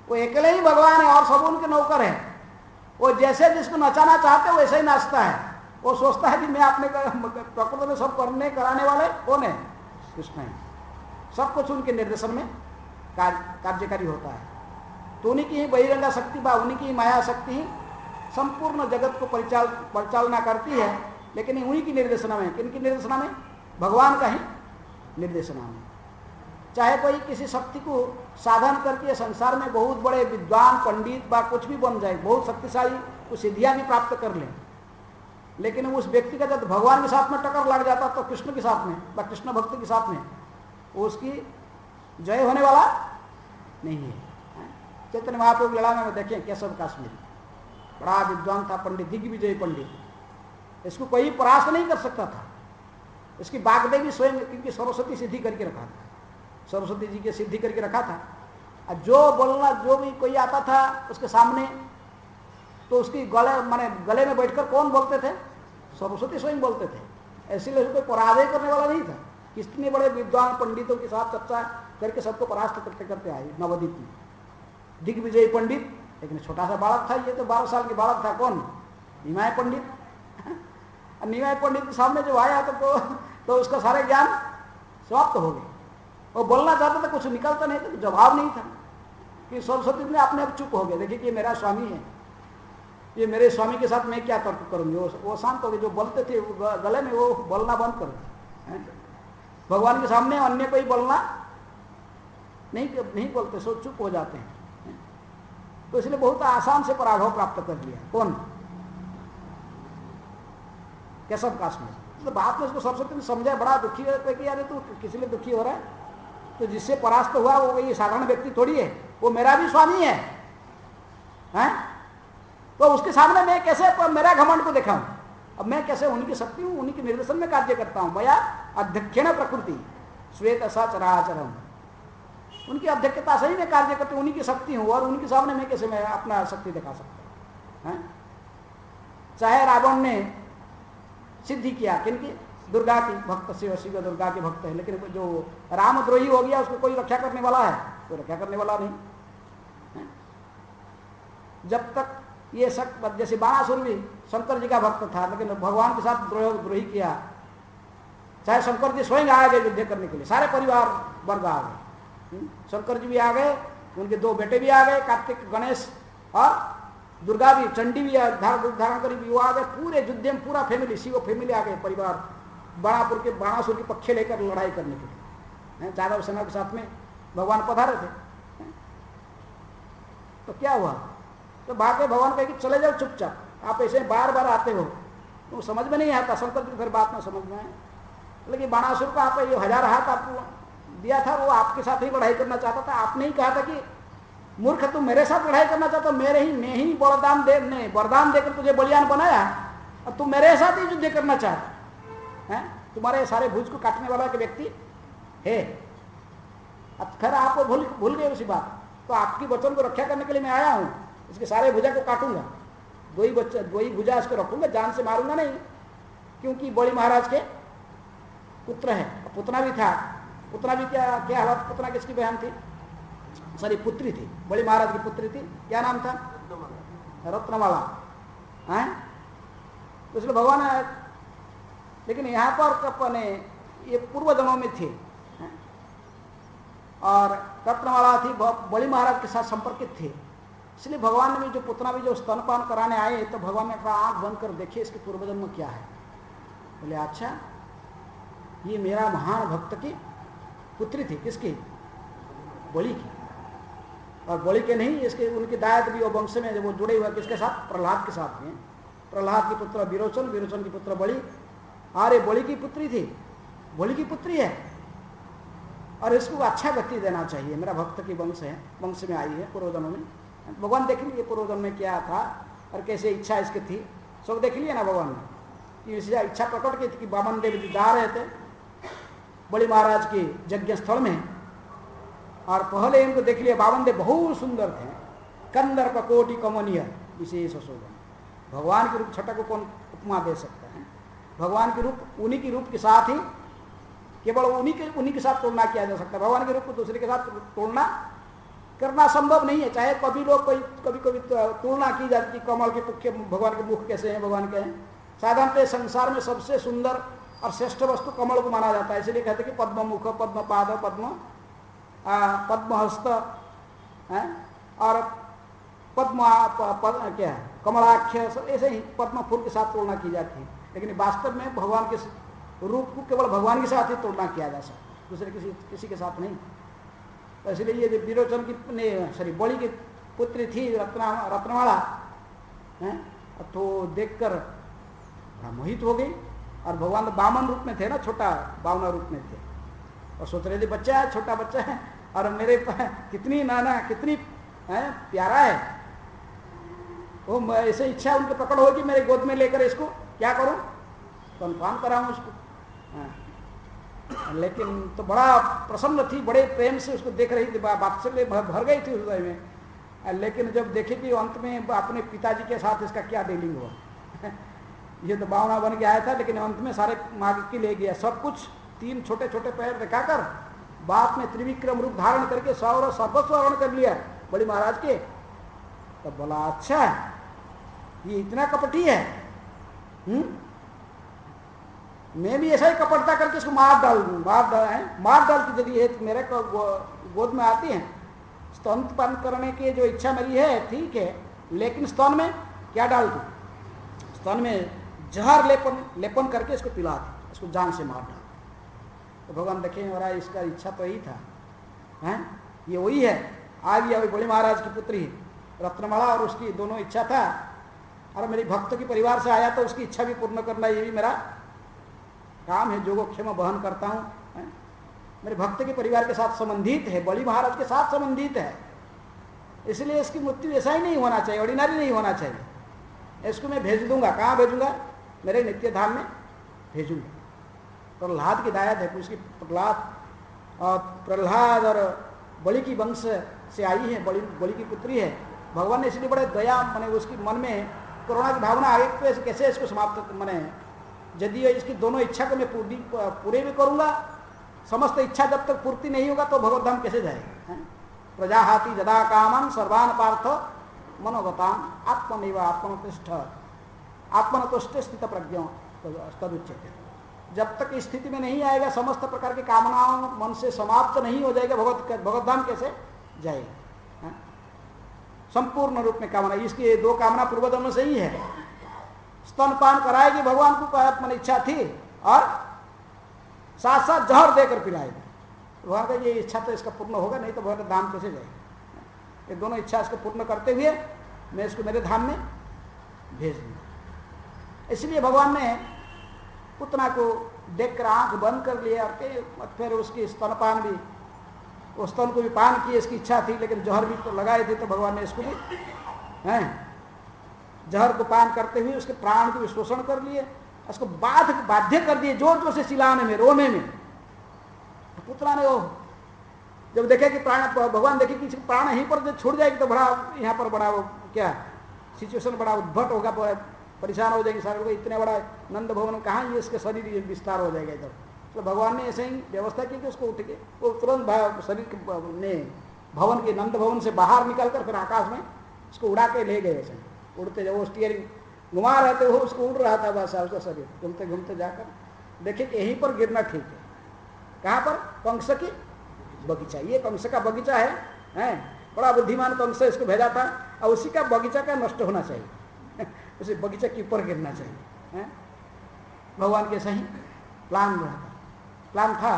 वो अकेले ही भगवान है और सब उनके नौकर हैं। वो जैसे जिसको नचाना चाहते हैं वैसे ही नाचता है। वो सोचता है कि मैं अपने प्रकृति में सब करने कराने वाले कौन है? कृष्ण है। सब कुछ उनके निर्देशन में कार्यकारी होता है। तो उन्हीं की ही बहिरंगा शक्ति बा, उन्हीं की ही माया शक्ति ही संपूर्ण जगत को परिचालना करती है। लेकिन उन्हीं की निर्देशना में, किनकी निर्देशना में? भगवान का ही निर्देशना में। चाहे कोई किसी शक्ति को साधन करके संसार में बहुत बड़े विद्वान पंडित बा कुछ भी बन जाए, बहुत शक्तिशाली कुछ सिद्धियां भी प्राप्त कर ले, लेकिन उस व्यक्ति का जब भगवान के साथ में टक्कर लग जाता तो कृष्ण के साथ में व कृष्ण भक्ति के साथ में उसकी जय होने वाला नहीं है। चैतन्य महाप्रभु की लड़ा में देखें केशव काश्मीरी बड़ा विद्वान था, पंडित दिग्विजय पंडित। इसको कोई परास्त नहीं कर सकता था। इसकी बागदेवी स्वयं, क्योंकि सरस्वती सिद्धि करके रखा था, सरस्वती जी की सिद्धि करके रखा था। जो बोलना, जो भी कोई आता था उसके सामने तो उसकी गले में बैठकर कौन बोलते थे? सरस्वती स्वयं बोलते थे। इसलिए कोई पराजय करने वाला नहीं था। कितने बड़े विद्वान पंडितों के साथ चर्चा करके सबको परास्त करते करते आए नवदीप में। दिग्विजय पंडित, लेकिन छोटा सा बालक था, ये तो 12 साल के बालक था। कौन? निमाय पंडित। निमाय पंडित के सामने जो आया तो उसका सारे ज्ञान समाप्त हो गए। वो बोलना चाहता था, कुछ निकलता नहीं था, जवाब नहीं था कि सरस्वती ने अपने आप चुप हो गया। देखिए कि मेरा स्वामी है, ये मेरे स्वामी के साथ मैं क्या तर्क करूंगी। वो शांत हो गए। जो बोलते थे गले में वो बोलना बंद कर दिया। भगवान के सामने अन्य कोई बोलना नहीं बोलते, सो चुप हो जाते हैं। तो इसलिए बहुत आसान से पराभव प्राप्त कर लिया। कौन? केशव काश्मीर। तो बात में उसको सरस्वती ने समझा, बड़ा दुखी है कि यार तू किसी लिए दुखी हो रहा है? तो जिससे परास्त हुआ वो ये साधारण व्यक्ति थोड़ी है, वो मेरा भी स्वामी है। तो उसके सामने मैं कैसे मेरा घमंड को दिखाऊं? अब मैं कैसे उनकी शक्ति हूं, उन्हीं के निर्देशन में कार्य करता हूं। भैया अध्यक्षेण प्रकृति श्वेत सचराचरम, उनकी अध्यक्षता से ही मैं कार्य करती हूँ, उन्हीं की शक्ति हूँ, और उनके सामने मैं कैसे मैं अपना शक्ति दिखा सकता हूँ? चाहे रावण ने सिद्धि किया किनकी? दुर्गा की, भक्त शिव दुर्गा के भक्त है, लेकिन जो रामद्रोही हो गया उसको कोई रक्षा करने वाला है? कोई रक्षा करने वाला नहीं। जब तक ये जैसे बाणासुर भी शंकर जी का भक्त था, लेकिन भगवान के साथ द्रोही किया। चाहे शंकर जी स्वयं आ गए युद्ध करने के लिए, सारे परिवार वर्ग आ गए, शंकर जी भी आ गए, उनके 2 बेटे भी आ गए, कार्तिक गणेश, और दुर्गा भी, चंडी भी धारण करी भी वो आ गए, पूरे युद्ध में पूरा फैमिली, शिव फैमिली आ गए, परिवार बाणासुर के पक्षे लेकर लड़ाई करने के लिए। जादव सेना के साथ में भगवान पधारे थे। तो क्या हुआ? तो भाग्य भगवान कहे कि चले जाओ चुपचाप, आप ऐसे बार बार आते हो, तो समझ में नहीं आता। शंकर जी फिर बात में समझ में आए, लेकिन बाणासुर को आप ये 1000 हाथ आपको दिया था, वो आपके साथ ही लड़ाई करना चाहता था। आपने ही कहा था कि मूर्ख तुम मेरे साथ लड़ाई करना चाहता, मैं ही वरदान देकर तुझे बलियान बनाया, और तुम मेरे साथ ही युद्ध करना चाहता है? तुम्हारे सारे भुज को काटने वाला के व्यक्ति है। अब खैर आपको भूल गए उसी बात, तो आपकी वचन को रक्षा करने के लिए मैं आया हूं, इसके सारे भुजा को काटूंगा, 2 भुजा इसको रखूंगा, जान से मारूंगा नहीं, क्योंकि बलि महाराज के पुत्र है, पुतना भी था। पुतना भी क्या हालत? पुतना किसकी बहन थी? सॉरी, पुत्री थी, बलि महाराज की पुत्री थी। क्या नाम था? रत्नमाला। हैं? तो इसलिए भगवान है, लेकिन यहाँ पर अपने ये पूर्व जन्मों में थे, और रत्नमाला थी, बलि महाराज के साथ संपर्कित थे। इसलिए भगवान ने भी जो पुतना भी जो स्तनपान कराने आए, तो भगवान ने कहा आंख बंद कर देखिए इसके पूर्व जन्म क्या है। बोले अच्छा, ये मेरा महान भक्त की पुत्री थी। किसकी? बलि की। और बलि के नहीं, इसके उनके दायद भी वो वंश में वो जुड़े हुए किसके साथ? प्रहलाद के साथ में। प्रहलाद की पुत्र विरोचन, विरोचन की पुत्र बलि, और ये बलि की पुत्री थी, बलि की पुत्री है, और इसको अच्छा गति देना चाहिए। मेरा भक्त की वंश है, वंश में आई है पूर्व जन्म में। भगवान देख लिए पूर्व जन्म में क्या था और कैसे इच्छा इसकी थी, सब देख लिया ना भगवान ने। कि इच्छा प्रकट की थी कि वामन देव जी जा रहे थे बलि महाराज के यज्ञ स्थल में, और पहले इनको देख लिया। वामन देव बहुत सुंदर थे, कंदर्प कोटि कमनीय विशेष शोभन। भगवान के रूप छटा को कौन उपमा दे सकता है? भगवान के रूप उन्हीं के रूप के साथ ही, केवल उन्हीं के साथ तुलना किया जा सकता है। भगवान के रूप को दूसरे के साथ तुलना करना संभव नहीं है। चाहे कभी लोग कभी तुलना की जाती, कमल के पुख्य भगवान के मुख कैसे हैं, भगवान के हैं। साधारणतः संसार में सबसे सुंदर और श्रेष्ठ वस्तु कमल को माना जाता है, इसलिए कहते हैं कि पद्म मुख, पद्म पाद, पद्महस्त और क्या है, कमलाख्य, ऐसे ही पद्म फूल के साथ तुलना की जाती है। लेकिन वास्तव में भगवान के रूप को केवल भगवान के साथ ही तुलना किया जा सकता है, दूसरे किसी के साथ नहीं। तो इसलिए ये विरोचन की बलि की पुत्री थी रत्नमाला, तो देखकर मोहित हो गई। और भगवान बामन रूप में थे ना, छोटा बावना रूप में थे, और सोच रहे थे बच्चा है, छोटा बच्चा है, और मेरे कितनी नाना कितनी प्यारा है। वो ऐसे इच्छा उनके प्रकट होगी मेरे गोद में लेकर इसको क्या करूं, स्तनपान कराऊं उसको। लेकिन तो बड़ा प्रसन्न थी, बड़े प्रेम से उसको देख रही थी, वात्सल्य भर गई थी हृदय में। लेकिन जब देखे कि अंत में अपने पिताजी के साथ इसका क्या डीलिंग हुआ ये तो बावना बन के आया था, लेकिन अंत में सारे मांग के ले गया सब कुछ। 3 छोटे छोटे पैर दिखाकर बाप में त्रिविक्रम रूप धारण करके सौर सर्वस्व हरण कर लिया बलि महाराज के। तब बोला अच्छा ये इतना कपटी है, मैं भी ऐसा ही कपटता करके इसको मार डाल की यदि है मेरे को गोद में आती है। स्तनपान करने की जो इच्छा मेरी है ठीक है, लेकिन स्तन में क्या डाल दूं? स्तन में जहर लेपन करके इसको पिला दी, इसको जान से मार डाल। तो भगवान देखें और इसका इच्छा तो यही था, हैं? ये वही है, आ गया वही बलि महाराज की पुत्री रत्नमाला, और उसकी दोनों इच्छा था। और मेरी भक्त के परिवार से आया तो उसकी इच्छा भी पूर्ण करना ये भी मेरा काम है, जो को क्षमा बहन करता हूँ। मेरे भक्त के परिवार के साथ संबंधित है, बलि महाराज के साथ संबंधित है, इसलिए इसकी मृत्यु ऐसा ही नहीं होना चाहिए, ऑर्डिनरी नहीं होना चाहिए। इसको मैं भेज दूंगा। कहाँ भेजूंगा? मेरे नित्य धाम में भेजूंगा। प्रहलाद की दायत है, उसकी प्रहलाद और बलि की वंश से आई है, बलि की पुत्री है। भगवान ने इसलिए बड़े दया माने उसकी मन में करुणा की भावना आ गई, तो कैसे इसको समाप्त माने, यदि इसकी दोनों इच्छा को मैं पूरे भी करूंगा, समस्त इच्छा जब तक पूर्ति नहीं होगा तो भगवत धाम कैसे जाएगा? प्रजाहाति जदा कामन सर्वान पार्थ मनोगताम आत्मनिव आत्मनतुष्ट आत्मनतुष्ट स्थित प्रज्ञ तदुच्यते। जब तक इस स्थिति में नहीं आएगा, समस्त प्रकार की कामनाओं मन से समाप्त नहीं हो जाएगा, भगवत धाम कैसे जाएगा? संपूर्ण रूप में कामना, इसकी दो कामना पूर्वजन्म से ही है। स्तनपान कराएगी, भगवान को मन इच्छा थी, और साथ साथ जहर देकर पिलाएगी। भगवान का ये इच्छा तो इसका पूर्ण होगा, नहीं तो भगवत धाम कैसे जाएगा? ये दोनों इच्छा इसको पूर्ण करते हुए मैं इसको मेरे धाम में भेज दूंगा। इसलिए भगवान ने पुतना को देखकर आंख बंद कर लिया, और फिर उसकी स्तनपान भी, उस स्तन को भी पान की इसकी इच्छा थी, लेकिन जहर भी तो लगाए थे, तो भगवान ने इसको भी जहर को पान करते हुए उसके प्राण को भी शोषण कर लिए, उसको बाध्य कर दिए जोर जोर से चिल्लाने में, रोने में। पुतना ने वो जब देखे कि प्राण, भगवान देखे कि प्राण यहीं पर छूट जाएगी तो बड़ा यहाँ पर बड़ा वो क्या सिचुएशन बड़ा उद्भट होगा, परेशान हो जाएंगे सारे लोग। इतने बड़ा नंद भवन कहाँ ये इसके शरीर विस्तार हो जाएगा इधर। तो भगवान ने ऐसे ही व्यवस्था की कि उसको उठ के वो तुरंत शरीर ने भवन के नंद भवन से बाहर निकलकर फिर आकाश में उसको उड़ा के ले गए। ऐसे उड़ते जब वो स्टीयरिंग घुमा रहे थे, वो उसको उड़ रहा था बस उसका शरीर, घूमते घूमते जाकर देखे कि यहीं पर गिरना ठीक है। कहाँ पर? कंस की बगीचा। ये कंस का बगीचा है, बड़ा बुद्धिमान कंस इसको भेजा था, और उसी का बगीचा का नष्ट होना चाहिए उसी बगीचा के ऊपर गिरना चाहिए। भगवान के सही प्लान था।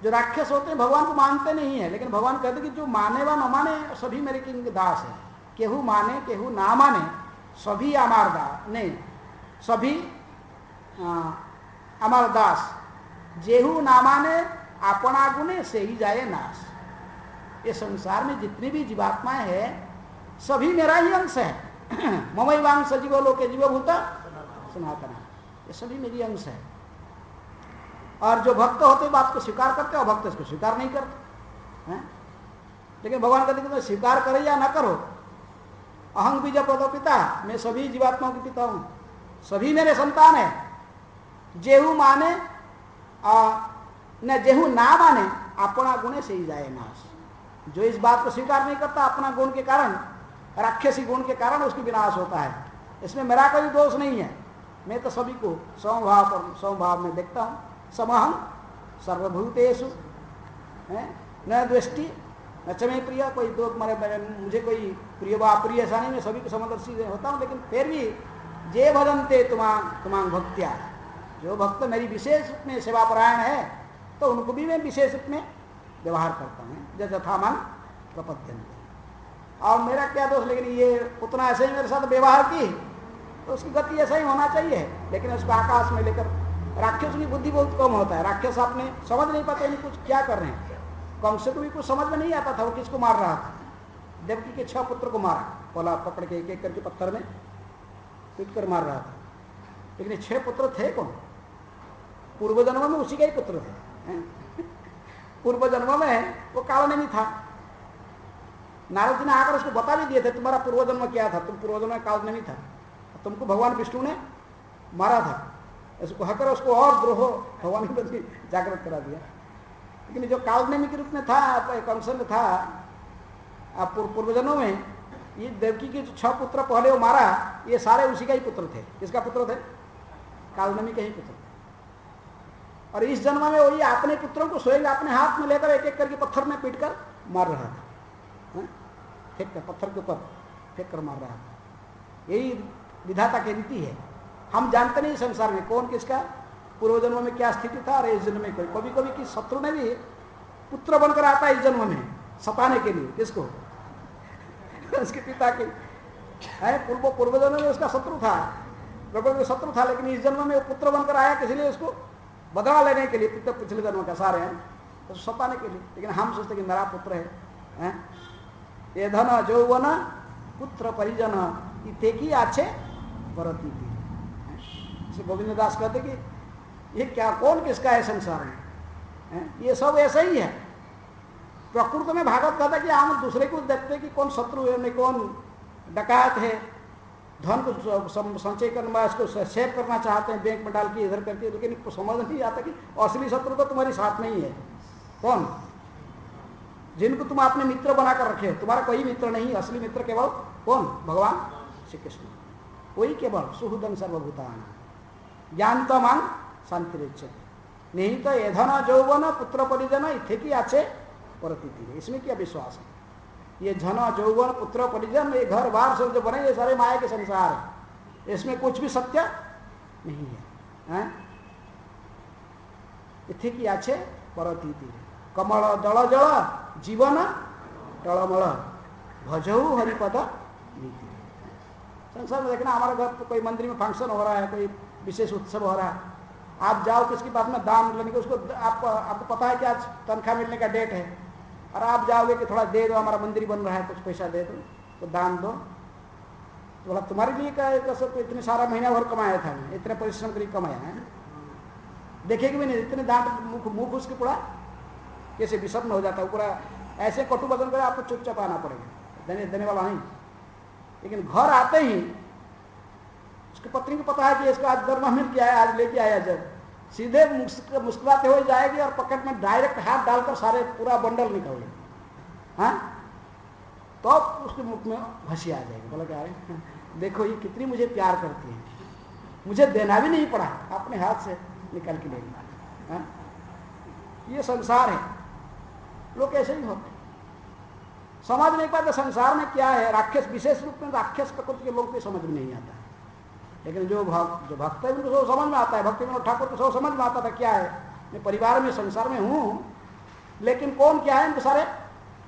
जो राक्षस होते हैं भगवान को मानते नहीं है, लेकिन भगवान कहते कि जो माने व न माने सभी मेरे किंग दास है। केहू माने केहू ना माने सभी अमार दास, नहीं सभी अमर दास। जेहू ना माने अपना गुने से ही जाए नाश। ये संसार में जितनी भी जीवात्माएं हैं सभी मेरा ही अंश है। ममैवांश जीवो लोके जीवभूता सनातना, ये सभी मेरी अंश है। और जो भक्त होते बात को स्वीकार करते और भक्त इसको स्वीकार नहीं करते हैं। लेकिन भगवान कहते कि स्वीकार करे या ना करो, अहं बीज पदो पिता, मैं सभी जीवात्माओं के पिता हूं, सभी मेरे संतान है। जेहू माने न जेहू ना माने अपना गुणे से ही जाए नाश। जो इस बात को स्वीकार नहीं करता अपना गुण के कारण, राक्षसी गुण के कारण उसकी विनाश होता है। इसमें मेरा कोई दोष नहीं है, मैं तो सभी को समभाव में देखता हूँ। समहं सर्वभूतेषु, न द्वेष्टि न च मे प्रिय। कोई दो मुझे कोई प्रिय व अप्रिय ऐसा नहीं, मैं सभी को समदर्शी होता हूँ। लेकिन फिर भी जे भजन्ते तुमांग भक्त्या, जो भक्त मेरी विशेष रूप में सेवापरायण है तो उनको भी मैं विशेष रूप में व्यवहार करता हूँ। यथामान प्रपद्यन्ते। और मेरा क्या दोष? लेकिन ये उतना ऐसे ही मेरे साथ व्यवहार की तो उसकी गति ऐसा ही होना चाहिए। लेकिन उसको आकाश में लेकर, राक्षस की बुद्धि बहुत कम होता है। राक्षस आपने समझ नहीं पाते नहीं कुछ क्या कर रहे हैं। कंस को भी कुछ समझ में नहीं आता था वो किसको मार रहा था। देवकी के 6 पुत्र को मारा, पोला पकड़ के एक एक करके पत्थर में पीट कर मार रहा था। लेकिन ये 6 पुत्र थे कौन? पूर्व जन्म में उसी का ही पुत्र थे। पूर्व जन्म में वो कालनेमी था। नारद जी ने आकर उसको बता भी दिए थे तुम्हारा पूर्व जन्म क्या था, तुम पूर्व जन्म में कालनेमी था, तुमको भगवान विष्णु ने मारा था। इसको हकर उसको और द्रोह भगवान के प्रति जागृत करा दिया। लेकिन जो कालनेमी के रूप में था, कंस में था पूर्व जन्म में, ये देवकी के जो 6 पुत्र पहले वो मारा, ये सारे उसी का ही पुत्र थे। किसका पुत्र थे? कालनेमी के ही पुत्र थे। और इस जन्म में वही अपने पुत्रों को स्वयं अपने हाथ में लेकर एक एक करके पत्थर में पीट कर मार रहा था। फेंक कर, पत्थर के ऊपर फेंक कर मार रहा था। यही विधाता की रीति है। हम जानते नहीं संसार में कौन किसका पूर्व जन्म में क्या स्थिति था और इस जन्म में कोई। कभी कभी कि शत्रु ने भी पुत्र बनकर आता है इस जन्म में सताने के लिए। किसको? उसके पिता के पूर्व जन्म में उसका शत्रु था, शत्रु था, लेकिन इस जन्म में वो पुत्र बनकर आया इसलिए उसको बदला लेने के लिए, पिछले जन्म का सारे हैं तो सताने के लिए। लेकिन हम सोचते कि मेरा पुत्र है। ये धन यौवन पुत्र परिजन इथे की आछे परती थी। गोविंद दास कहते कि ये क्या, कौन किसका है संसार में, ये सब ऐसा ही है। प्रकृति में भागवत कहता कि हम दूसरे को देखते कि कौन शत्रु है, कौन डकायत है, धन को संचय करना, इसको सेव करना चाहते हैं बैंक में डाल के इधर करके, लेकिन समझ नहीं आता कि असली शत्रु तो तुम्हारी साथ में ही है। कौन? जिनको तुम अपने मित्र बनाकर रखे हो, तुम्हारा कोई मित्र नहीं, असली मित्र केवल कौन? भगवान श्री कृष्ण, कोई केवल सुहृदं सर्वभूतानां ज्ञानतमं शांतिरेच्छति। नहीं तो ये धन यौवन पुत्र परिजन इथे की आछे परती। इसमें क्या विश्वास है? ये धन यौवन पुत्र परिजन, ये घर बार सब जो बने, ये सारे माया के संसार है, इसमें कुछ भी सत्य नहीं है। इथे की आछे परती। कमल दल जल जीवन टलमल भजऊ हरिपद नीति। संसार में देखना, हमारे घर तो कोई मंदिर में फंक्शन हो रहा है, कोई विशेष उत्सव हो रहा है, आप जाओ किसके पास में दान लेने के, उसको आपको पता है कि आज तनख्वाह मिलने का डेट है, और आप जाओगे कि थोड़ा दे दो, हमारा मंदिर बन रहा है, कुछ पैसा दे दो, तो दान दो। तो बोला तुम्हारे लिए क्या इतने सारा महीना भर कमाया था, इतने परिश्रम करके कमाया है, देखेगी भी नहीं, इतने दांत मुंह उसके पूरा कैसे विषम हो जाता है, पूरा ऐसे कटु बदन कर आपको चुपचाप आना पड़ेगा, देने वाला नहीं। लेकिन घर आते ही उसकी पत्नी को पता है कि इसको आज दरमाह मिल के आया, आज लेके आया, जब सीधे मुस्कुराते हुए जाएगी और पॉकेट में डायरेक्ट हाथ डालकर सारे पूरा बंडल निकाल, हाँ, तो उसके मुख में हंसी आ जाएगी। बोला क्या है, देखो ये कितनी मुझे प्यार करती है, मुझे देना भी नहीं पड़ा, अपने हाथ से निकल के ले लिया। हाँ? ये संसार है, लोग ऐसे ही होते, समझ नहीं पाते संसार में क्या है। राक्षस, विशेष रूप में राक्षस प्रकृति के लोग को समझ में नहीं आता, लेकिन जो भक्त है उनको सब समझ में आता है। भक्ति विनोद ठाकुर को सब समझ में आता था क्या है, मैं परिवार में संसार में हूँ, लेकिन कौन क्या है इनको सारे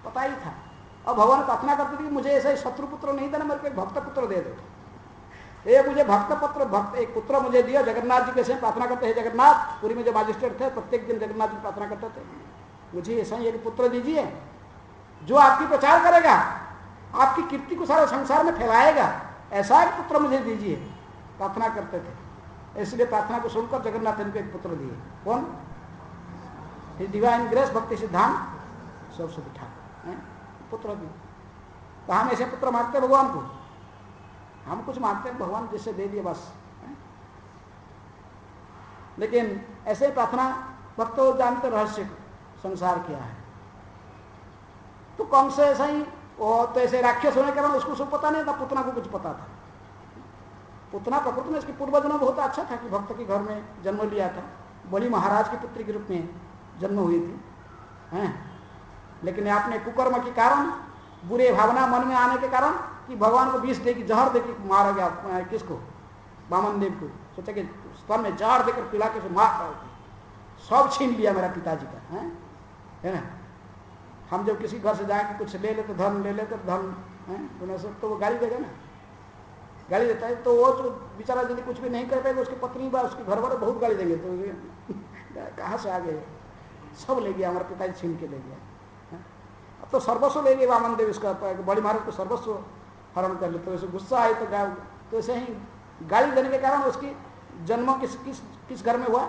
पता ही था। और भगवान प्रार्थना करते थे कि मुझे ऐसा ही शत्रु पुत्र नहीं देना, मेरे को एक भक्त पुत्र दे दो। ये मुझे भक्त एक पुत्र मुझे दिया। जगन्नाथ जी कैसे प्रार्थना करते हैं, जगन्नाथ पुरी में जो मैजिस्ट्रेट थे, प्रत्येक दिन जगन्नाथ जी प्रार्थना करते थे, मुझे ऐसा ही एक पुत्र दीजिए जो आपकी प्रचार करेगा, आपकी कीर्ति को सारे संसार में फैलाएगा, ऐसा एक पुत्र मुझे दीजिए, प्रार्थना करते थे। इसलिए प्रार्थना को सुनकर जगन्नाथ इनको एक पुत्र दिए। कौन? डिवाइन ग्रेस भक्ति सिद्धांत सरस्वती ठाकुर पुत्र दिए। तो हम ऐसे पुत्र मांगते हैं भगवान को, हम कुछ मांगते हैं, भगवान जिससे दे दिए बस। लेकिन ऐसे प्रार्थना, भक्तों जानते रहस्य संसार क्या है। तो कौन से ऐसा ही वो तो ऐसे राक्षस होने के कारण उसको सब पता नहीं था, पुतना को कुछ पता था। पुतना प्रकृति में इसकी पूर्व जन्म बहुत अच्छा था कि भक्त के घर में जन्म लिया था, बलि महाराज की पुत्री के रूप में जन्म हुई थी, हैं। लेकिन आपने कुकर्म के कारण, बुरे भावना मन में आने के कारण कि भगवान को विष दे की, जहर देकर मारा गया, किसको? वामन देव को। सोचा कि स्तन में जहर देकर पिला के मार डालती, सब छीन लिया मेरा पिताजी का, है ना। हम जब किसी घर से जाएंगे कुछ ले लेते, धन ले लेते, धन है सब, तो वो गाली देगा ना, गाली देता है। तो वो जो बेचारा यदि कुछ भी नहीं कर पाएगा, उसकी पत्नी बा उसके घर वाले बहुत गाली देंगे, तो कहाँ से आ गए, सब ले गया, हमारे पिताजी छीन के ले गया। अब तो सर्वस्व ले गए वामन देव, इसका बड़ी महाराज को सर्वस्व हरण कर ले। तो ऐसे गुस्सा आए तो ऐसे ही गाली देने के कारण उसकी जन्म किस घर में हुआ?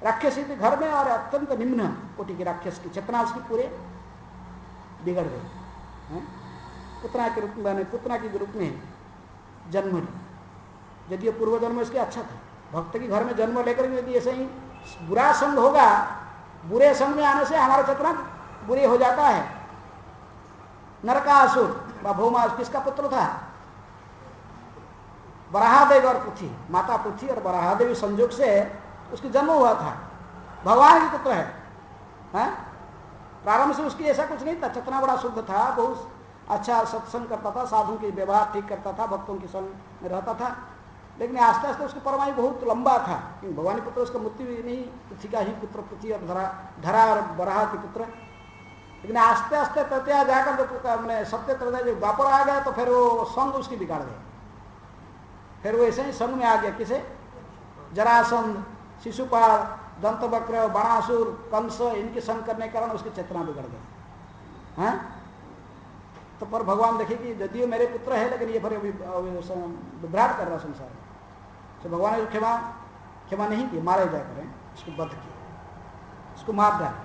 राक्षसी के घर में, और अत्यंत निम्न कोटि के राक्षस की चेतना उसकी पूरे बिगड़ गई। पुतना के रूप में, पुतना के रूप में जन्म ली। यदि पूर्व जन्म इसके अच्छा था, भक्त के घर में जन्म लेकर यदि ऐसे ही बुरा संग होगा, बुरे संग में आने से हमारा चेतना बुरे हो जाता है। नरकासुर भौमा किसका पुत्र था? बराहदेव और पृथ्वी, माता पृथ्वी और बराहदेवी संयोग से उसकी जन्म हुआ था। भगवान के पुत्र है। प्रारंभ से उसकी ऐसा कुछ नहीं था, चेतना बड़ा शुद्ध था, बहुत अच्छा सत्संग करता था, साधु के व्यवहार ठीक करता था, भक्तों के संग में रहता था। लेकिन आस्ते आस्ते उसका परमायु बहुत लंबा था। भगवान के पुत्र उसका मृत्यु नहीं, पृथ्वी का ही पुत्र, पृथ्वी और धरा और बराह के पुत्र। लेकिन आस्ते आस्ते तृतीया जाकर जब सत्य तृतीया जब द्वापर आ गया, तो फिर वो संग उसकी बिगाड़ गया। फिर वो ऐसे ही संग में आ गया, किसे? जरासंध, शिशुपाल, दंतवक्र, बाणासुर, कंस, इनके संग करने के कारण उसकी चेतना बिगड़ गई। तो पर भगवान देखे कि यदि मेरे पुत्र है लेकिन ये फिर विभ्राट कर रहा संसार में, तो भगवान ने क्षमा नहीं की, मारे जा करें, इसको बध किया, इसको मार डाले।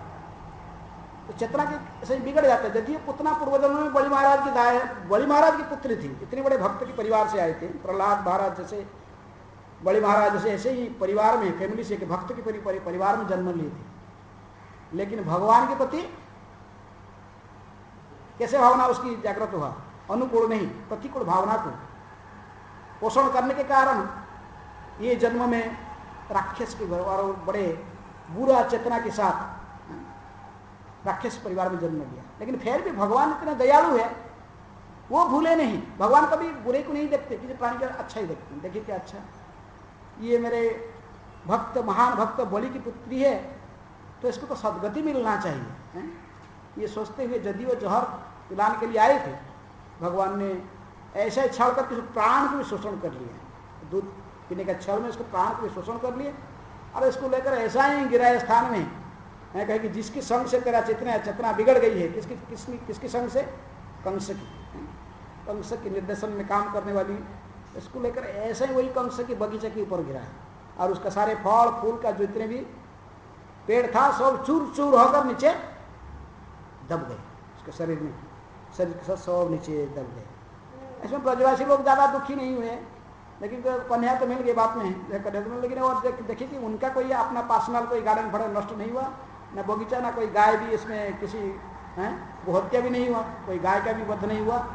तो चेतना के ऐसे बिगड़ जाता है। यदि पुतना पूर्वजन्म में बलि महाराज की दाय, बलि महाराज की पुत्री थी, इतने बड़े भक्त के परिवार से आए थे, प्रहलाद महाराज जैसे, बलि महाराज जैसे, ऐसे ही परिवार में, फैमिली से, भक्त के परिवार में जन्म लिए थे। लेकिन भगवान के प्रति कैसे भावना उसकी जागृत हुआ? अनुकूल नहीं, प्रतिकूल भावना को पोषण करने के कारण ये जन्म में राक्षस के और बड़े बुरा चेतना के साथ राक्षस परिवार में जन्म लिया। लेकिन फिर भी भगवान इतने दयालु है, वो भूले नहीं। भगवान कभी बुरे को नहीं देखते, किसी प्राणी का अच्छा ही देखते हैं। देखिए क्या अच्छा, ये मेरे भक्त, महान भक्त बलि की पुत्री है, तो इसको तो सदगति मिलना चाहिए है? ये सोचते हुए यदि वो जहर पिलाने के लिए आए थे, भगवान ने ऐसा छल करके प्राण को भी शोषण कर लिया। दूध पीने का छल में इसको प्राण को भी शोषण कर लिए, और इसको लेकर ऐसा ही गिराए स्थान में है, कहे कि जिसकी संग से तेरा चेतना बिगड़ गई है। किसकी संग से? कंस की। कंस के निर्देशन में काम करने वाली, इसको लेकर ऐसे ही वही कंस के बगीचे के ऊपर गिरा है, और उसका सारे फल फूल का जितने भी पेड़ था सब चूर चूर होकर नीचे दब गए। उसके शरीर के साथ सब नीचे दब गए। इसमें ब्रजवासी लोग ज्यादा दुखी नहीं हुए, लेकिन कन्या तो मिल गई, बात में कन्या तो मिल, लेकिन और देखिए कि उनका कोई अपना पर्सनल कोई गार्डन बड़ा नष्ट नहीं हुआ, न बगीचा, ना कोई गाय भी इसमें किसी गोहत्या भी नहीं हुआ, कोई गाय का भी वध नहीं हुआ।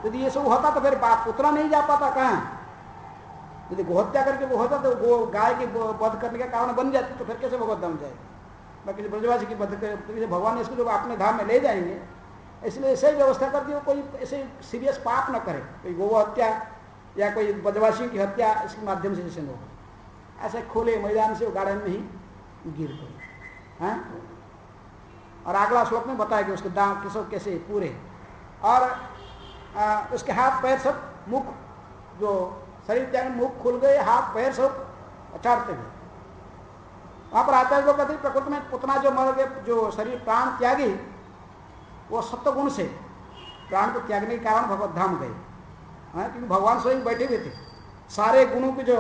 यदि ये सब होता तो फिर पुतना नहीं जा पाता कहाँ। यदि गोहत्या करके वो होता तो गाय के वध करने का कारण बन जाती, तो फिर कैसे भगवत धाम जाएगा? बाकी ब्रजवासी की वध कर भगवान इसको जो अपने धाम में ले जाएंगे, इसलिए ऐसे ही व्यवस्था कर दी हो, कोई ऐसे सीरियस पाप न करे, कोई गो हत्या या कोई ब्रजवासियों की हत्या इसके माध्यम से जैसे न हो। ऐसे खुले मैदान से वो गार्डन में ही गिर पड़े हैं। और अगला श्लोक में बताया कि उसके दांत किसो कैसे पूरे, और उसके हाथ पैर सब, मुख जो शरीर त्याग, मुख खुल गए, हाथ पैर सब अचाड़ते हुए। वहां पर आता है जो कहते प्रकृति में पुतना जो मर गए, जो शरीर प्राण त्यागी, वो सत्व गुण से प्राण को त्यागने के कारण भगवत धाम गए, क्योंकि भगवान स्वयं बैठे हुए थे। सारे गुणों के जो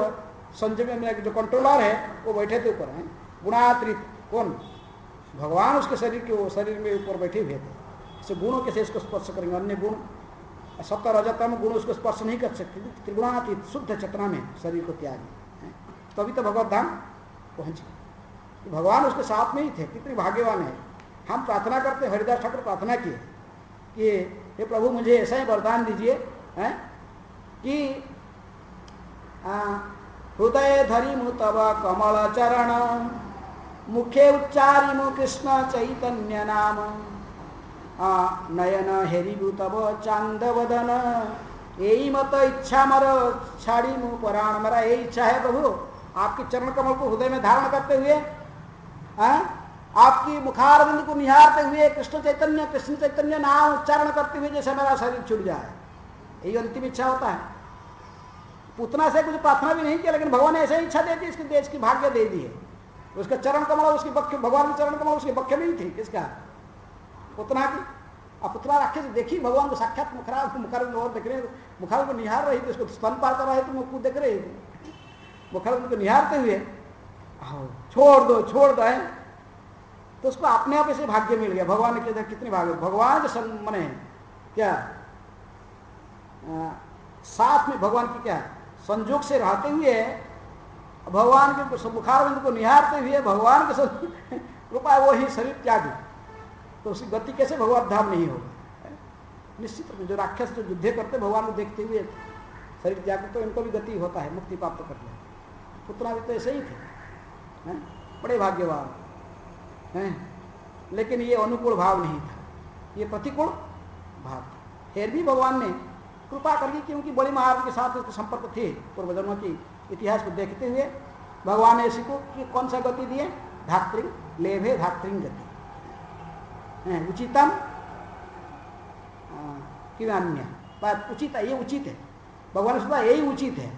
संजय में जो कंट्रोलर है वो बैठे थे ऊपर, गुणातीत कौन? भगवान उसके शरीर में ऊपर बैठे हुए थे। इसे गुणों कैसे इसको स्पर्श करेंगे? अन्य गुण सत्य रजतम गुण उसको स्पर्श नहीं कर सकते। त्रिगुणातीत शुद्ध चेतना में शरीर को त्यागी, तभी तो भगवत धाम पहुंचे। भगवान उसके साथ में ही थे। कितनी भाग्यवान है। हम प्रार्थना करते, हरिदास ठाकुर प्रार्थना किए कि हे प्रभु मुझे ऐसा ही वरदान दीजिए कि हृदय धरी मु तब कमल चरण, मुखे उच्चारी मु कृष्ण चैतन्य नाम, नयन हेरिबु तब चांद वदन, यही मत इच्छा मर छाड़ी मु पराण। मेरा यही इच्छा है प्रभु, आपके चरण कमल को हृदय में धारण करते हुए, आपकी मुखारविंद को निहारते हुए कृष्ण चैतन्य नाम उच्चारण करते हुए जैसे मेरा शरीर छूट जाए, यही अंतिम इच्छा होता है। पुतना से कुछ प्रार्थना भी नहीं किया, लेकिन भगवान ने ऐसे ही इच्छा दे दी, इसके देश की भाग्य दे दी है। उसका चरण कमल, उसकी बक्ष, भगवान के चरण कमल उसके बक्ष में ही थी। किसका? पुतना की। अब पुतना राक्षस देखी भगवान को साक्षात मुखारविंद और देख रहे, मुखारविंद को निहार रही थी, उसको स्तन पार कर रहे थे, मुख देख रहे थे, मुखारविंद को निहारते हुए छोड़ दो है, तो उसको अपने आप ऐसे भाग्य मिल गया। भगवान ने कितने भाग्य, भगवान के मने क्या साथ में भगवान की क्या संजोग से रहते हुए, भगवान के मुखारविंद को निहारते हुए भगवान के कृपा वो ही शरीर त्यागी, तो उसकी गति कैसे भगवत धाम नहीं होगा? निश्चित रूप में जो राक्षस जो युद्ध करते भगवान को देखते हुए शरीर त्याग, तो इनको भी गति होता है, मुक्ति प्राप्त करते हैं। पुतना भी तो ऐसे ही थे, बड़े भाग्यवान हैं। लेकिन ये अनुकूल भाव नहीं था, ये प्रतिकूल भाव था। फिर भी भगवान ने कृपा करके, क्योंकि बलि महाराज के साथ उसके संपर्क थे पूर्व जन्मों की इतिहास को देखते हुए, भगवान ने इसी को कौन सा गति दिए? धात्रिंग लेभे धात्रिंग गति, उचितम किन्य उचित, ये उचित है। भगवान ने सोचा यही उचित है,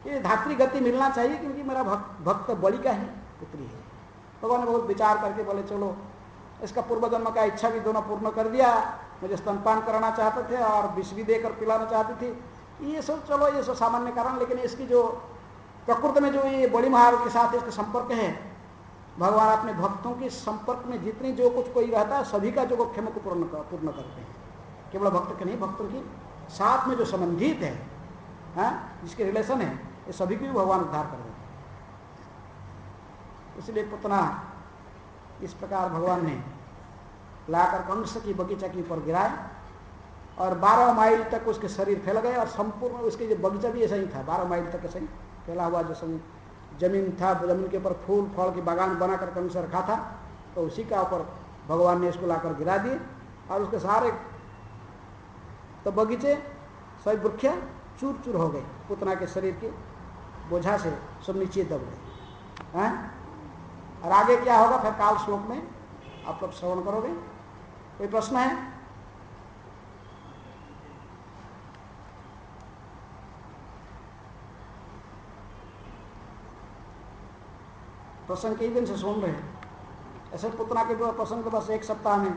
ये धात्री गति मिलना चाहिए, क्योंकि मेरा भक्त बलि का ही पुत्री है। भगवान ने बहुत विचार करके बोले चलो इसका पूर्व जन्म का इच्छा भी दोनों पूर्ण कर दिया, मुझे स्तनपान कराना चाहते थे और विष भी देकर पिलाना चाहती थी। ये सब चलो ये सब सामान्य कारण, लेकिन इसकी जो प्रकृति में जो ये बड़ी महावीर के साथ इसका संपर्क है, भगवान अपने भक्तों के संपर्क में जितनी जो कुछ कोई रहता है सभी का जो क्षम को पूर्ण करते हैं, केवल भक्त के नहीं, भक्तों की साथ में जो संबंधित है, जिसके रिलेशन है, ये सभी को भी भगवान उद्धार कर देते हैं। इसलिए पुतना इस प्रकार भगवान ने लाकर कंस की बगीचा के ऊपर गिराए और 12 माइल तक उसके शरीर फैल गए और संपूर्ण उसके जो बगीचा भी ऐसा ही था, 12 माइल तक ऐसा ही फैला हुआ जो जमीन था, जमीन के ऊपर फूल फल की बागान बनाकर कंस रखा था, तो उसी का ऊपर भगवान ने इसको लाकर गिरा दिए और उसके सारे तो बगीचे सभी वृक्ष चूर चूर हो गए, पुतना के शरीर के बोझा से सब नीचे दब गए। और आगे क्या होगा फिर काल श्लोक में आप लोग श्रवण करोगे। कोई प्रश्न है? प्रसंग कई दिन से सुन रहे हैं, ऐसे पुतना के जो प्रसंग तो बस एक सप्ताह में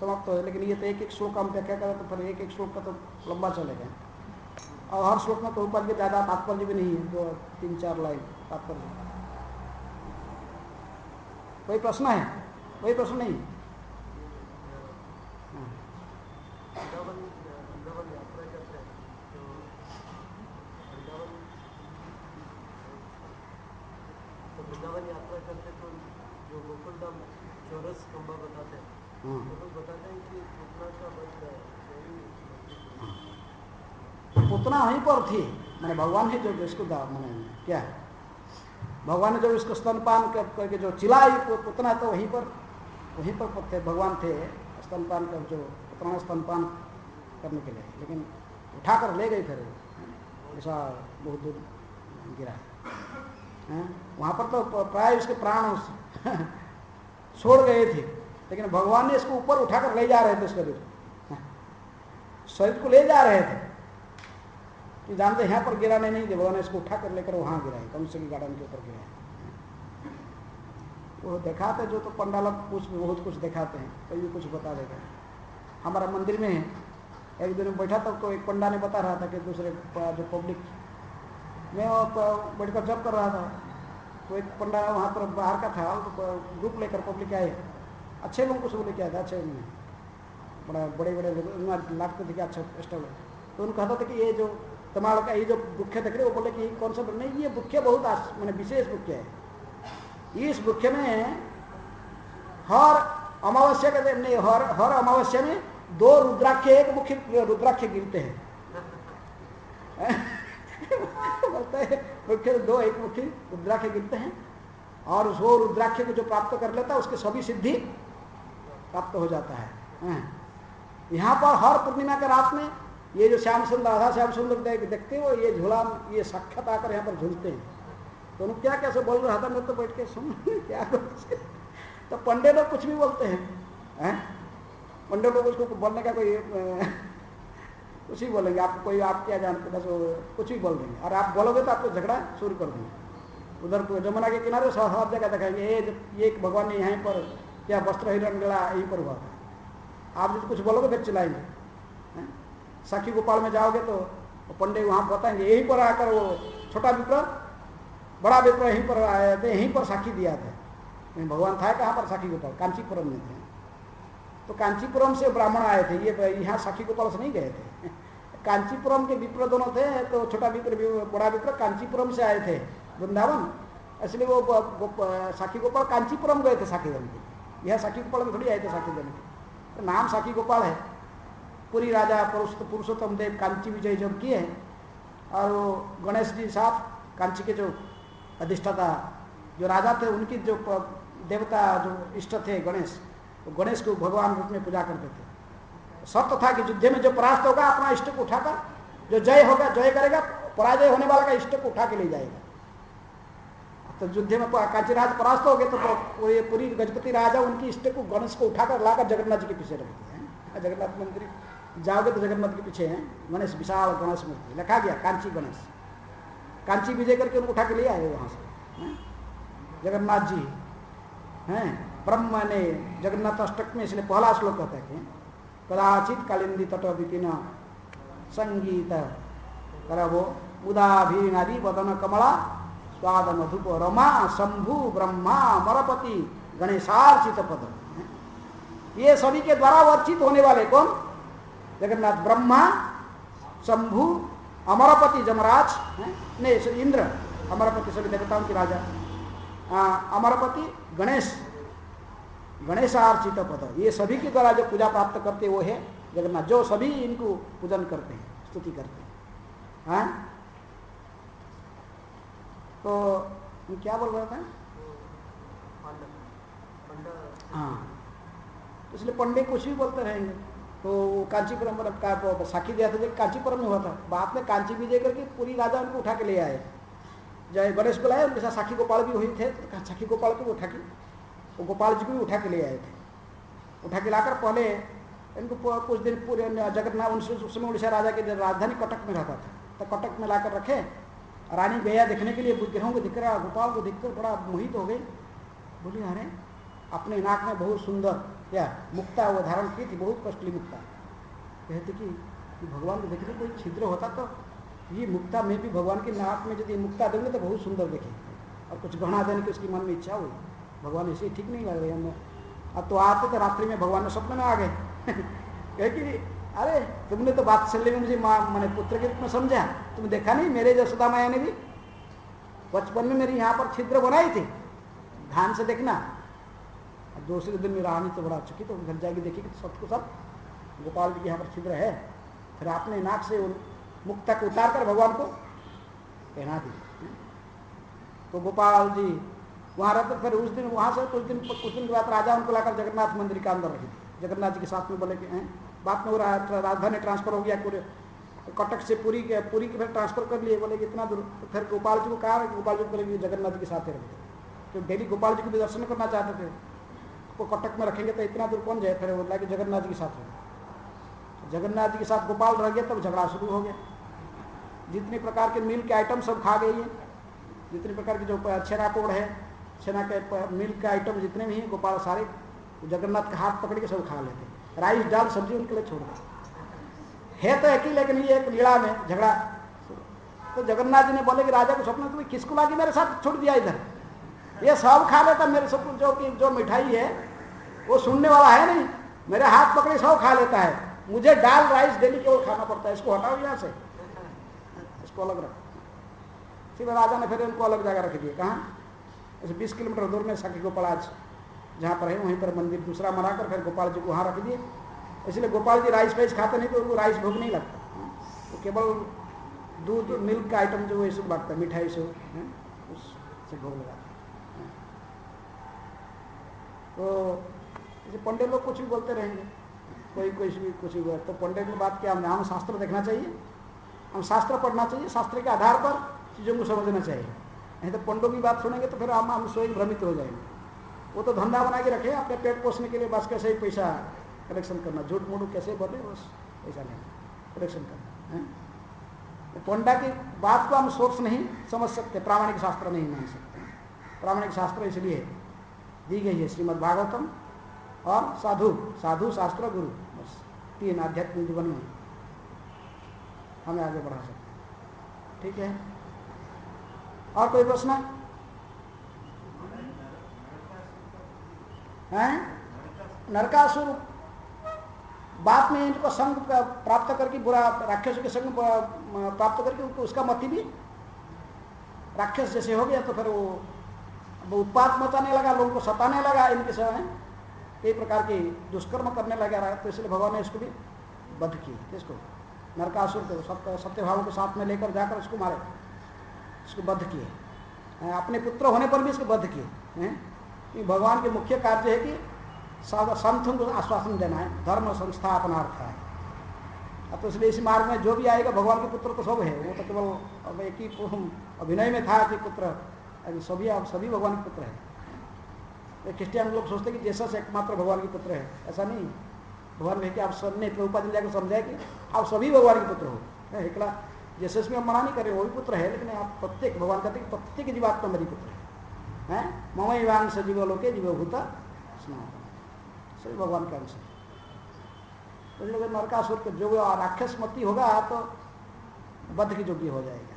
समाप्त हो, लेकिन ये तो एक एक श्लोक हम व्याख्या करें तो फिर एक एक श्लोक का तो लंबा चलेगा, और हर श्लोक में तो ऊपर के ज़्यादा तात्पर्य भी नहीं है, जो 3-4 लाइन तात्पर्य। कोई प्रश्न है? कोई प्रश्न नहीं? वृंदावन यात्रा करते तो जो गोकुल धाम चौरस खंबा बताते हैं, तो लोग बताते हैं कि पुतना का वध पुतना वहीं पर थी, मैंने भगवान ने जो इसको मैंने क्या है, भगवान ने जब इसको स्तनपान करके जो चिल्लाई पुतना, तो वहीं पर थे भगवान थे स्तनपान कर, जो पुतना स्तनपान करने के लिए, लेकिन उठाकर ले गई फिर ऐसा बहुत दूर गिरा है। वहाँ पर तो प्राय उसके प्राण छोड़ गए थे, लेकिन भगवान ने इसको ऊपर उठाकर ले जा रहे थे, उसके शरीर को ले जा रहे थे कि जानते यहाँ पर गिराने नहीं थे, भगवान ने इसको उठाकर लेकर वहाँ गिराए, कंस की गार्डन के ऊपर गिराए। वो दिखाते जो तो पंडाल कुछ बहुत कुछ दिखाते हैं, कभी कुछ बता देगा। हमारा मंदिर में एक दिन बैठा तब तो एक पंडा ने बता रहा था कि दूसरे जो पब्लिक में बैठकर जब कर रहा था, तो एक पंडा वहाँ पर बाहर का था, तो ग्रुप लेकर पब्लिक आए, अच्छे लोगों को सब लेके आया था, अच्छे में बड़ा बड़े बड़े लगते थे कि अच्छा स्टॉल है। तो उनको कहता था कि ये जो तमाड़ का ये जो वृक्ष देख रहे हो, वो बोले कि कौन सा नहीं, ये वृक्ष बहुत मैंने विशेष वृक्ष है, इस वृक्ष में हर अमावस्या के दिन हर अमावस्या में 2 रुद्राक्ष, एक मुख्य रुद्राक्ष गिरते हैं। बोलते हैं वृक्ष 2 एक मुख्य रुद्राक्ष गिरते हैं, और वो रुद्राक्ष को जो प्राप्त कर लेता है उसके सभी सिद्धि प्राप्त हो जाता है। यहाँ पर हर पूर्णिमा के रात में ये जो श्याम सुंदर राधा श्याम सुंदर देखते हो, ये झूला ये साक्षात आकर यहाँ पर झूलते हैं। तो उन्होंने क्या कैसे बोल रहा था, मैं तो बैठ के सुन क्या तो पंडे लोग कुछ भी बोलते हैं, पंडे लोग उसको बोलने का कोई कुछ ही बोलेंगे, आपको कोई आप क्या जानते, बस कुछ भी बोल देंगे, और आप बोलोगे तो आपको झगड़ा शुरू कर देंगे। उधर जमुना के किनारे सब जगह दिखाएंगे, ये भगवान ने यहीं पर क्या वस्त्र हिरण गला यहीं पर हुआ था, आप जब कुछ बोलोगे फिर चिल्लाएंगे। साखी गोपाल में जाओगे तो पंडे वहाँ बताएंगे, यहीं पर आकर वो छोटा विप्र बड़ा विप्र यहीं पर आए थे, यहीं पर साखी दिया था। भगवान था कहाँ पर? साखी गोपाल कांचीपुरम में थे। तो कांचीपुरम से ब्राह्मण आए थे, ये यहाँ साखी गोपाल से नहीं गए थे। कांचीपुरम के विप्र दोनों थे, तो छोटा विप्र बड़ा विप्र कांचीपुरम से आए थे वृंदावन, इसलिए वो साखी गोपाल कांचीपुरम गए थे साखी देने के। यह साखी गोपाल में थोड़ी आए थे साखी देने के, तो नाम साखी गोपाल है। पूरी राजा पुरुषोत्तम देव कांची विजय जब किए, और वो गणेश जी साथ कांची के जो अधिष्ठाता जो राजा थे, उनकी जो देवता जो इष्ट थे गणेश, तो गणेश को भगवान रूप में पूजा करते थे। शर्त था कि युद्ध में जो परास्त होगा अपना इष्ट को उठाकर, जो जय होगा जय करेगा, पराजय होने वाला का इष्ट को उठा के ले जाएगा। तो युद्ध में कांचीराज परास्त हो गए तो पूरी गजपति राजा उनकी इष्ट को गणेश को उठाकर लाकर जगन्नाथ जी के पीछे रखते हैं। जगन्नाथ मंदिर जाओगे तो जगन्नाथ के पीछे हैं गणेश, विशाल गणेश मूर्ति, लिखा गया कांची गणेश। कांची विजय करके उनको उठा के ले आए वहाँ से जगन्नाथ जी हैं। ब्रह्म ने जगन्नाथ अष्टक में इसलिए पहला श्लोक कहता है कि कदाचित कालिंदी तट विपिन संगीत करवो मुदाभीनादि वदन कमला स्वाद मधुप रमा शंभु ब्रह्मा अमरपति गणेशार्चित पद। ये सभी के द्वारा वर्चित होने वाले कौन? जगन्नाथ, ब्रह्मा, शंभु, अमरपति जमराज ने इंद्र, अमरपति सभी देवताओं के राजा, अमरपति गणेश, गणेशार्चित पद। ये सभी के द्वारा जो पूजा प्राप्त करते वो है जगन्नाथ, जो सभी इनको पूजन करते हैं, स्तुति करते हैं। हाँ? तो क्या बोल रहा था? हाँ, इसलिए पंडे कुछ भी बोलते रहेंगे। तो कांचीपुरम का साखी दिया था, कांचीपुरम में हुआ था। बाद में कांची विजय करके पूरी राजा उनको उठा के ले आए। जय गणेश को लाए, उनके साथ साखी गोपाल भी हुई थे, तो साखी गोपाल को उठा के, वो गोपाल जी को भी उठा के ले आए थे। उठा के लाकर पहले इनको कुछ दिन पूरे जगन्नाथ, उस समय उड़ीसा राजा की राजधानी कटक में रहता था, तो कटक में लाकर रखे। रानी गया देखने के लिए, विग्रहों को दिख रहा, गोपाल को दिखकर बड़ा मोहित हो गई। बोली अरे अपने नाक में बहुत सुंदर क्या मुक्ता वो धारण की थी, बहुत कष्टली मुक्ता। कहते कि भगवान को देखने कोई छिद्र होता तो ये मुक्ता में भी भगवान के नाक में यदि मुक्ता देंगे तो बहुत सुंदर दिखे, और कुछ गहना देने की उसकी मन में इच्छा हुई। भगवान ऐसे ठीक नहीं लग रही हमें। अब तो आते तो रात्रि में भगवान ने स्वप्न में आ गए। कहे कि अरे तुमने तो वात्सल्य में मुझे मैंने पुत्र के रूप में समझा, तुम देखा नहीं मेरे यशोदा माया ने भी बचपन में मेरी यहाँ पर छिद्र बनाई थी, ध्यान से देखना। अब दूसरे दिन में रानी तो बड़ा चुकी, तो घर जाएगी देखी तो सब को सब गोपाल जी के यहाँ पर छिद्र है। फिर आपने नाक से मुक्ता को उतार कर भगवान को पहना दी। तो गोपाल जी वहाँ रहते, फिर उस दिन वहाँ से कुछ दिन के बाद राजा उनको लाकर जगन्नाथ मंदिर के अंदर रखी थी। जगन्नाथ जी के साथ में बोले कि बात में वो राजधानी ट्रांसफर हो गया, पूरे कटक से पुरी के फिर ट्रांसफर कर लिए। बोले कि इतना दूर, तो फिर गोपाल जी को कहा, गोपाल जी को बोले कि जगन्नाथ जी के साथ ही रखते, तो डेली गोपाल जी को भी दर्शन करना चाहते थे। वो कटक में रखेंगे तो इतना दूर कौन जाए, फिर बोला कि जगन्नाथ जी के साथ रहे। जगन्नाथ जी के साथ गोपाल रह गए, तब झगड़ा शुरू हो गया। जितने प्रकार के मिल्क के आइटम सब खा गई है, जितने प्रकार के जो छेना पोड़ है, छेना के मिल्क के आइटम जितने भी हैं, गोपाल सारे जगन्नाथ का हाथ पकड़ के सब खा लेते। राइस दाल सब्जी उनके लिए छोड़ दे, है तो एक ही, लेकिन ये एक लीला में झगड़ा। तो जगन्नाथ जी ने बोले कि राजा को स्वप्न, तुम्हें किसको लाके मेरे साथ छोड़ दिया इधर, ये सब खा लेता मेरे सब, जो मिठाई है वो सुनने वाला है नहीं, मेरे हाथ पकड़े सब खा लेता है, मुझे दाल राइस डेली केवल खाना पड़ता है, इसको हटाओ यहाँ से, इसको अलग रखो। फिर राजा ने फिर उनको अलग जगह रख दिया। कहाँ? ऐसे 20 किलोमीटर दूर में साखी गोपाल आज जहाँ पर है, वहीं पर मंदिर दूसरा बनाकर फिर गोपाल जी को वहाँ रख दिए। इसलिए गोपाल जी राइस वाइस खाते नहीं, तो उनको राइस भोग नहीं लगता, तो केवल दूध मिल्क का आइटम जो है सब लगता है, मिठाई से उससे भोग लगाते। तो जैसे पंडित लोग कुछ भी बोलते रहेंगे, कोई भी कुछ भी बोले, तो पंडित की बात क्या, हम शास्त्र देखना चाहिए, हम शास्त्र पढ़ना चाहिए, शास्त्र के आधार पर चीज़ों को समझना चाहिए। नहीं तो पंडितों की बात सुनेंगे तो फिर हम स्वयं भ्रमित हो जाएंगे। वो तो धंधा बना के रखे अपने पेट पोषने के लिए, बस कैसे ही पैसा कलेक्शन करना, झूठ मूठ कैसे बोले, बस पैसा लेना, कलेक्शन करना है। तो पंडा की बात को हम सोर्स नहीं समझ सकते, प्रामाणिक शास्त्र नहीं मान सकते। प्रामाणिक शास्त्र इसलिए दी गई है श्रीमद् भागवतम और साधु शास्त्र गुरु, बस 3 आध्यात्मिक जीवन में हमें आगे बढ़ा सकते हैं। ठीक है, और कोई प्रश्न है? नरकासुर बाद में इनको संग प्राप्त करके, बुरा राक्षसों के संग प्राप्त करके उसका मति भी राक्षस जैसे हो गया, तो फिर वो उत्पात मचाने लगा, लोगों को सताने लगा, इनके समय कई प्रकार के दुष्कर्म करने लगा। तो इसलिए भगवान ने इसको भी वध किया। इसको नरकासुर को सत्यभाव के साथ में लेकर जाकर उसको मारे, इसको वध किए। अपने पुत्र होने पर भी इसको वध किए। कि भगवान के मुख्य कार्य है कि संतों को आश्वासन देना है, धर्म संस्थापनार्थ है। अब तो इसलिए इस मार्ग में जो भी आएगा, भगवान के पुत्र तो सब है, वो तो केवल अब एक ही अभिनय में था कि पुत्र, सभी भगवान के पुत्र है। क्रिश्चियन लोग सोचते हैं कि जीसस एकमात्र भगवान के पुत्र है, ऐसा नहीं। भगवान है कि आप सबने प्रभुपाद ने जाकर समझाया कि आप सभी भगवान के पुत्र हो। एकला जीसस में हम मना नहीं करें, वो भी पुत्र है, लेकिन आप प्रत्येक, भगवान कहते हैं प्रत्येक जीवात्मा मेरी पुत्र है। मम वांश जीवलोके जीवभूत सनातन सभी भगवान के अंश है। तो लोग नरकासुर के जो राक्षस मती होगा तो वध की योग्य हो जाएगा।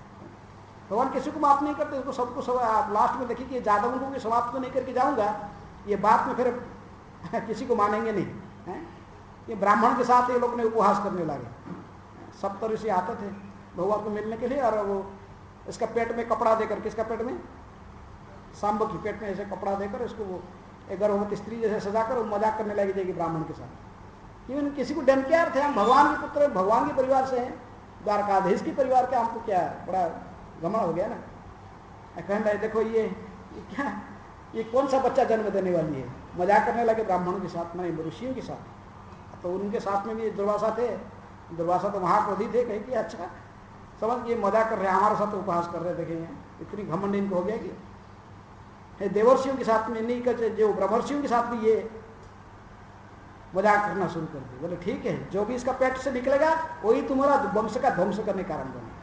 भगवान किसी को माफ नहीं करते, उसको सबको सब। आप लास्ट में देखिए कि जादवों को समाप्त नहीं करके जाऊंगा, ये बात में फिर किसी को मानेंगे नहीं है। ये ब्राह्मण के साथ ये लोग ने उपहास करने लगे। सप्त ऋषि आते थे भगवान को मिलने के लिए, और वो इसका पेट में कपड़ा देकर, किसका पेट में, सांब की पेट में ऐसे कपड़ा देकर इसको वो एक गर्भवती स्त्री जैसे सजाकर वो मजाक करने लगी जाएगी ब्राह्मण के साथ। क्यों किसी को डंकियार थे, हम भगवान के पुत्र, भगवान के परिवार से हैं, द्वारकाधीश के परिवार के, हमको क्या बड़ा घमंड हो गया ना। कहने लगे देखो ये क्या, ये कौन सा बच्चा जन्म देने वाली है। मजाक करने लगे ब्राह्मणों के साथ, मैंने ऋषियों के साथ। तो उनके साथ में भी दुर्वासा थे, दुर्वासा तो महाक्रोधी थे, कहे कि अच्छा समझ ये मजाक कर रहे हैं, हमारे साथ उपहास कर रहे, देखेंगे इतनी घमंड इनको हो गया कि देवर्षियों के साथ में नहीं कर, जो ब्रह्मर्षियों के साथ भी ये मजाक करना शुरू कर दिया। बोले ठीक है, जो भी इसका पेट से निकलेगा वही तुम्हारा वंश का ध्वंस करने कारण बनेगा।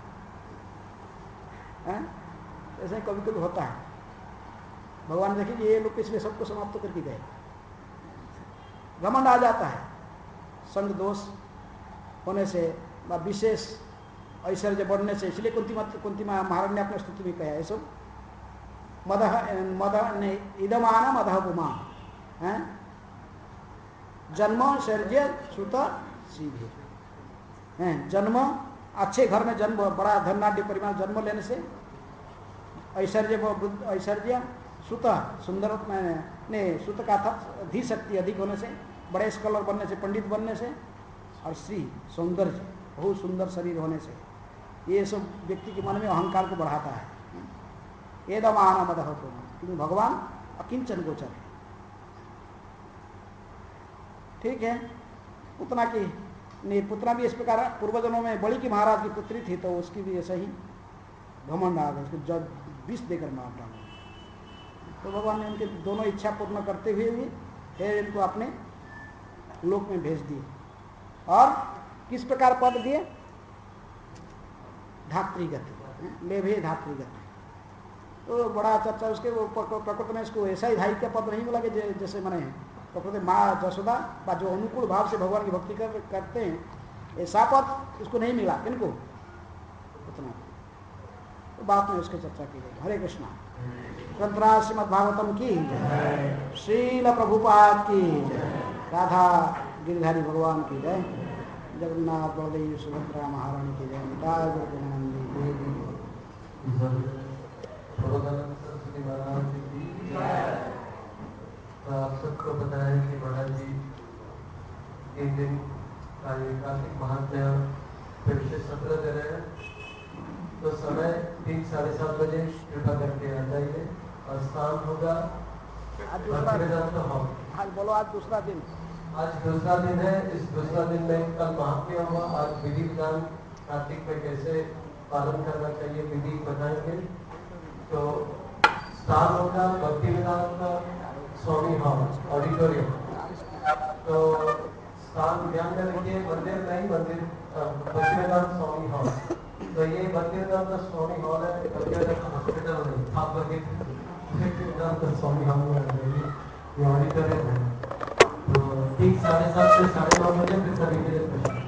ऐसे कभी कभी होता है। भगवान देखिए ये लोग इसलिए सबको समाप्त करके गए। घमंड आ जाता है, संग दोष होने से, विशेष ऐश्वर्य बढ़ने से। इसलिए कुंती महाराज ने अपने स्तुति में कहा है सब मद इदमान मदह पुमान है, जन्म शौर्य सुत सीधे हैं। जन्म अच्छे घर में जन्म, बड़ा धनाढ़ परिवार जन्म लेने से, ऐश्वर्य सुत सुंदर ने सुत का था धी शक्ति अधिक होने से, बड़े स्कॉलर बनने से, पंडित बनने से, और श्री सौंदर्य बहुत सुंदर शरीर होने से, ये सब व्यक्ति के मन में अहंकार को बढ़ाता है। एदमान मदह पुमान, क्योंकि भगवान अकिंचन गोचर है। ठीक है, पुतना की नहीं, पुतना भी इस प्रकार पूर्वजन्मों में बड़ी की महाराज की पुत्री थी, तो उसकी भी ऐसा ही घमंड आ गया, उसको जब विष देकर मार डाला। तो भगवान ने उनके दोनों इच्छा पूर्ण करते हुए भी फिर इनको अपने लोक में भेज दिए। और किस प्रकार पद दिए, धात्रीगति, लेभे धात्रीगति। तो बड़ा चर्चा उसके, वो प्रकृति में इसको ऐसा ही धाई का पद नहीं मिला कि जैसे मने प्रकृति माँ जसोदा का जो अनुकूल भाव से भगवान की भक्ति करते हैं, ऐसा पद इसको नहीं मिला। किनको, उतना। तो बाद में उसकी चर्चा की गई। हरे कृष्णा। ग्रंथराज श्रीमद्भागवतम की, श्रील प्रभुपाद की, राधा गिरिधारी भगवान की जय, जगन्नाथ बलदेव सुभद्रा महारानी की जय, निताय गुरुनंदी तो आप सबको पता है कि महाराज जी एक दिन का ये कार्तिक महात्म्य फिर से 17 दे रहे हैं। तो समय ठीक 7:30 बजे कृपा करके आ जाइए, और स्थान होगा आज बोलो, आज दूसरा दिन, आज दूसरा दिन है। इस दूसरा दिन में कल महात्म्य हुआ, आज विधि विधान कार्तिक में कैसे पालन करना चाहिए विधि बताएंगे। तो स्थान होगा भक्ति विधान स्वामी हॉल ऑडिटोरियम। तो स्थान ध्यान में रखिए, मंदिर नहीं, मंदिर भक्तिवेदांत स्वामी हॉल। तो ये भक्तिवेदांत स्वामी हॉल है, भक्तिवेदांत हॉस्पिटल नहीं, आप भक्तिवेदांत स्वामी हॉल में ये ऑडिटोरियम है। तो ठीक 7:30 से 9:30 बजे फिर सभी के लिए प्रश्न।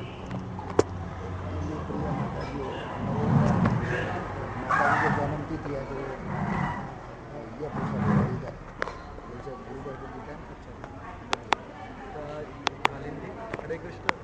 हरे कृष्ण।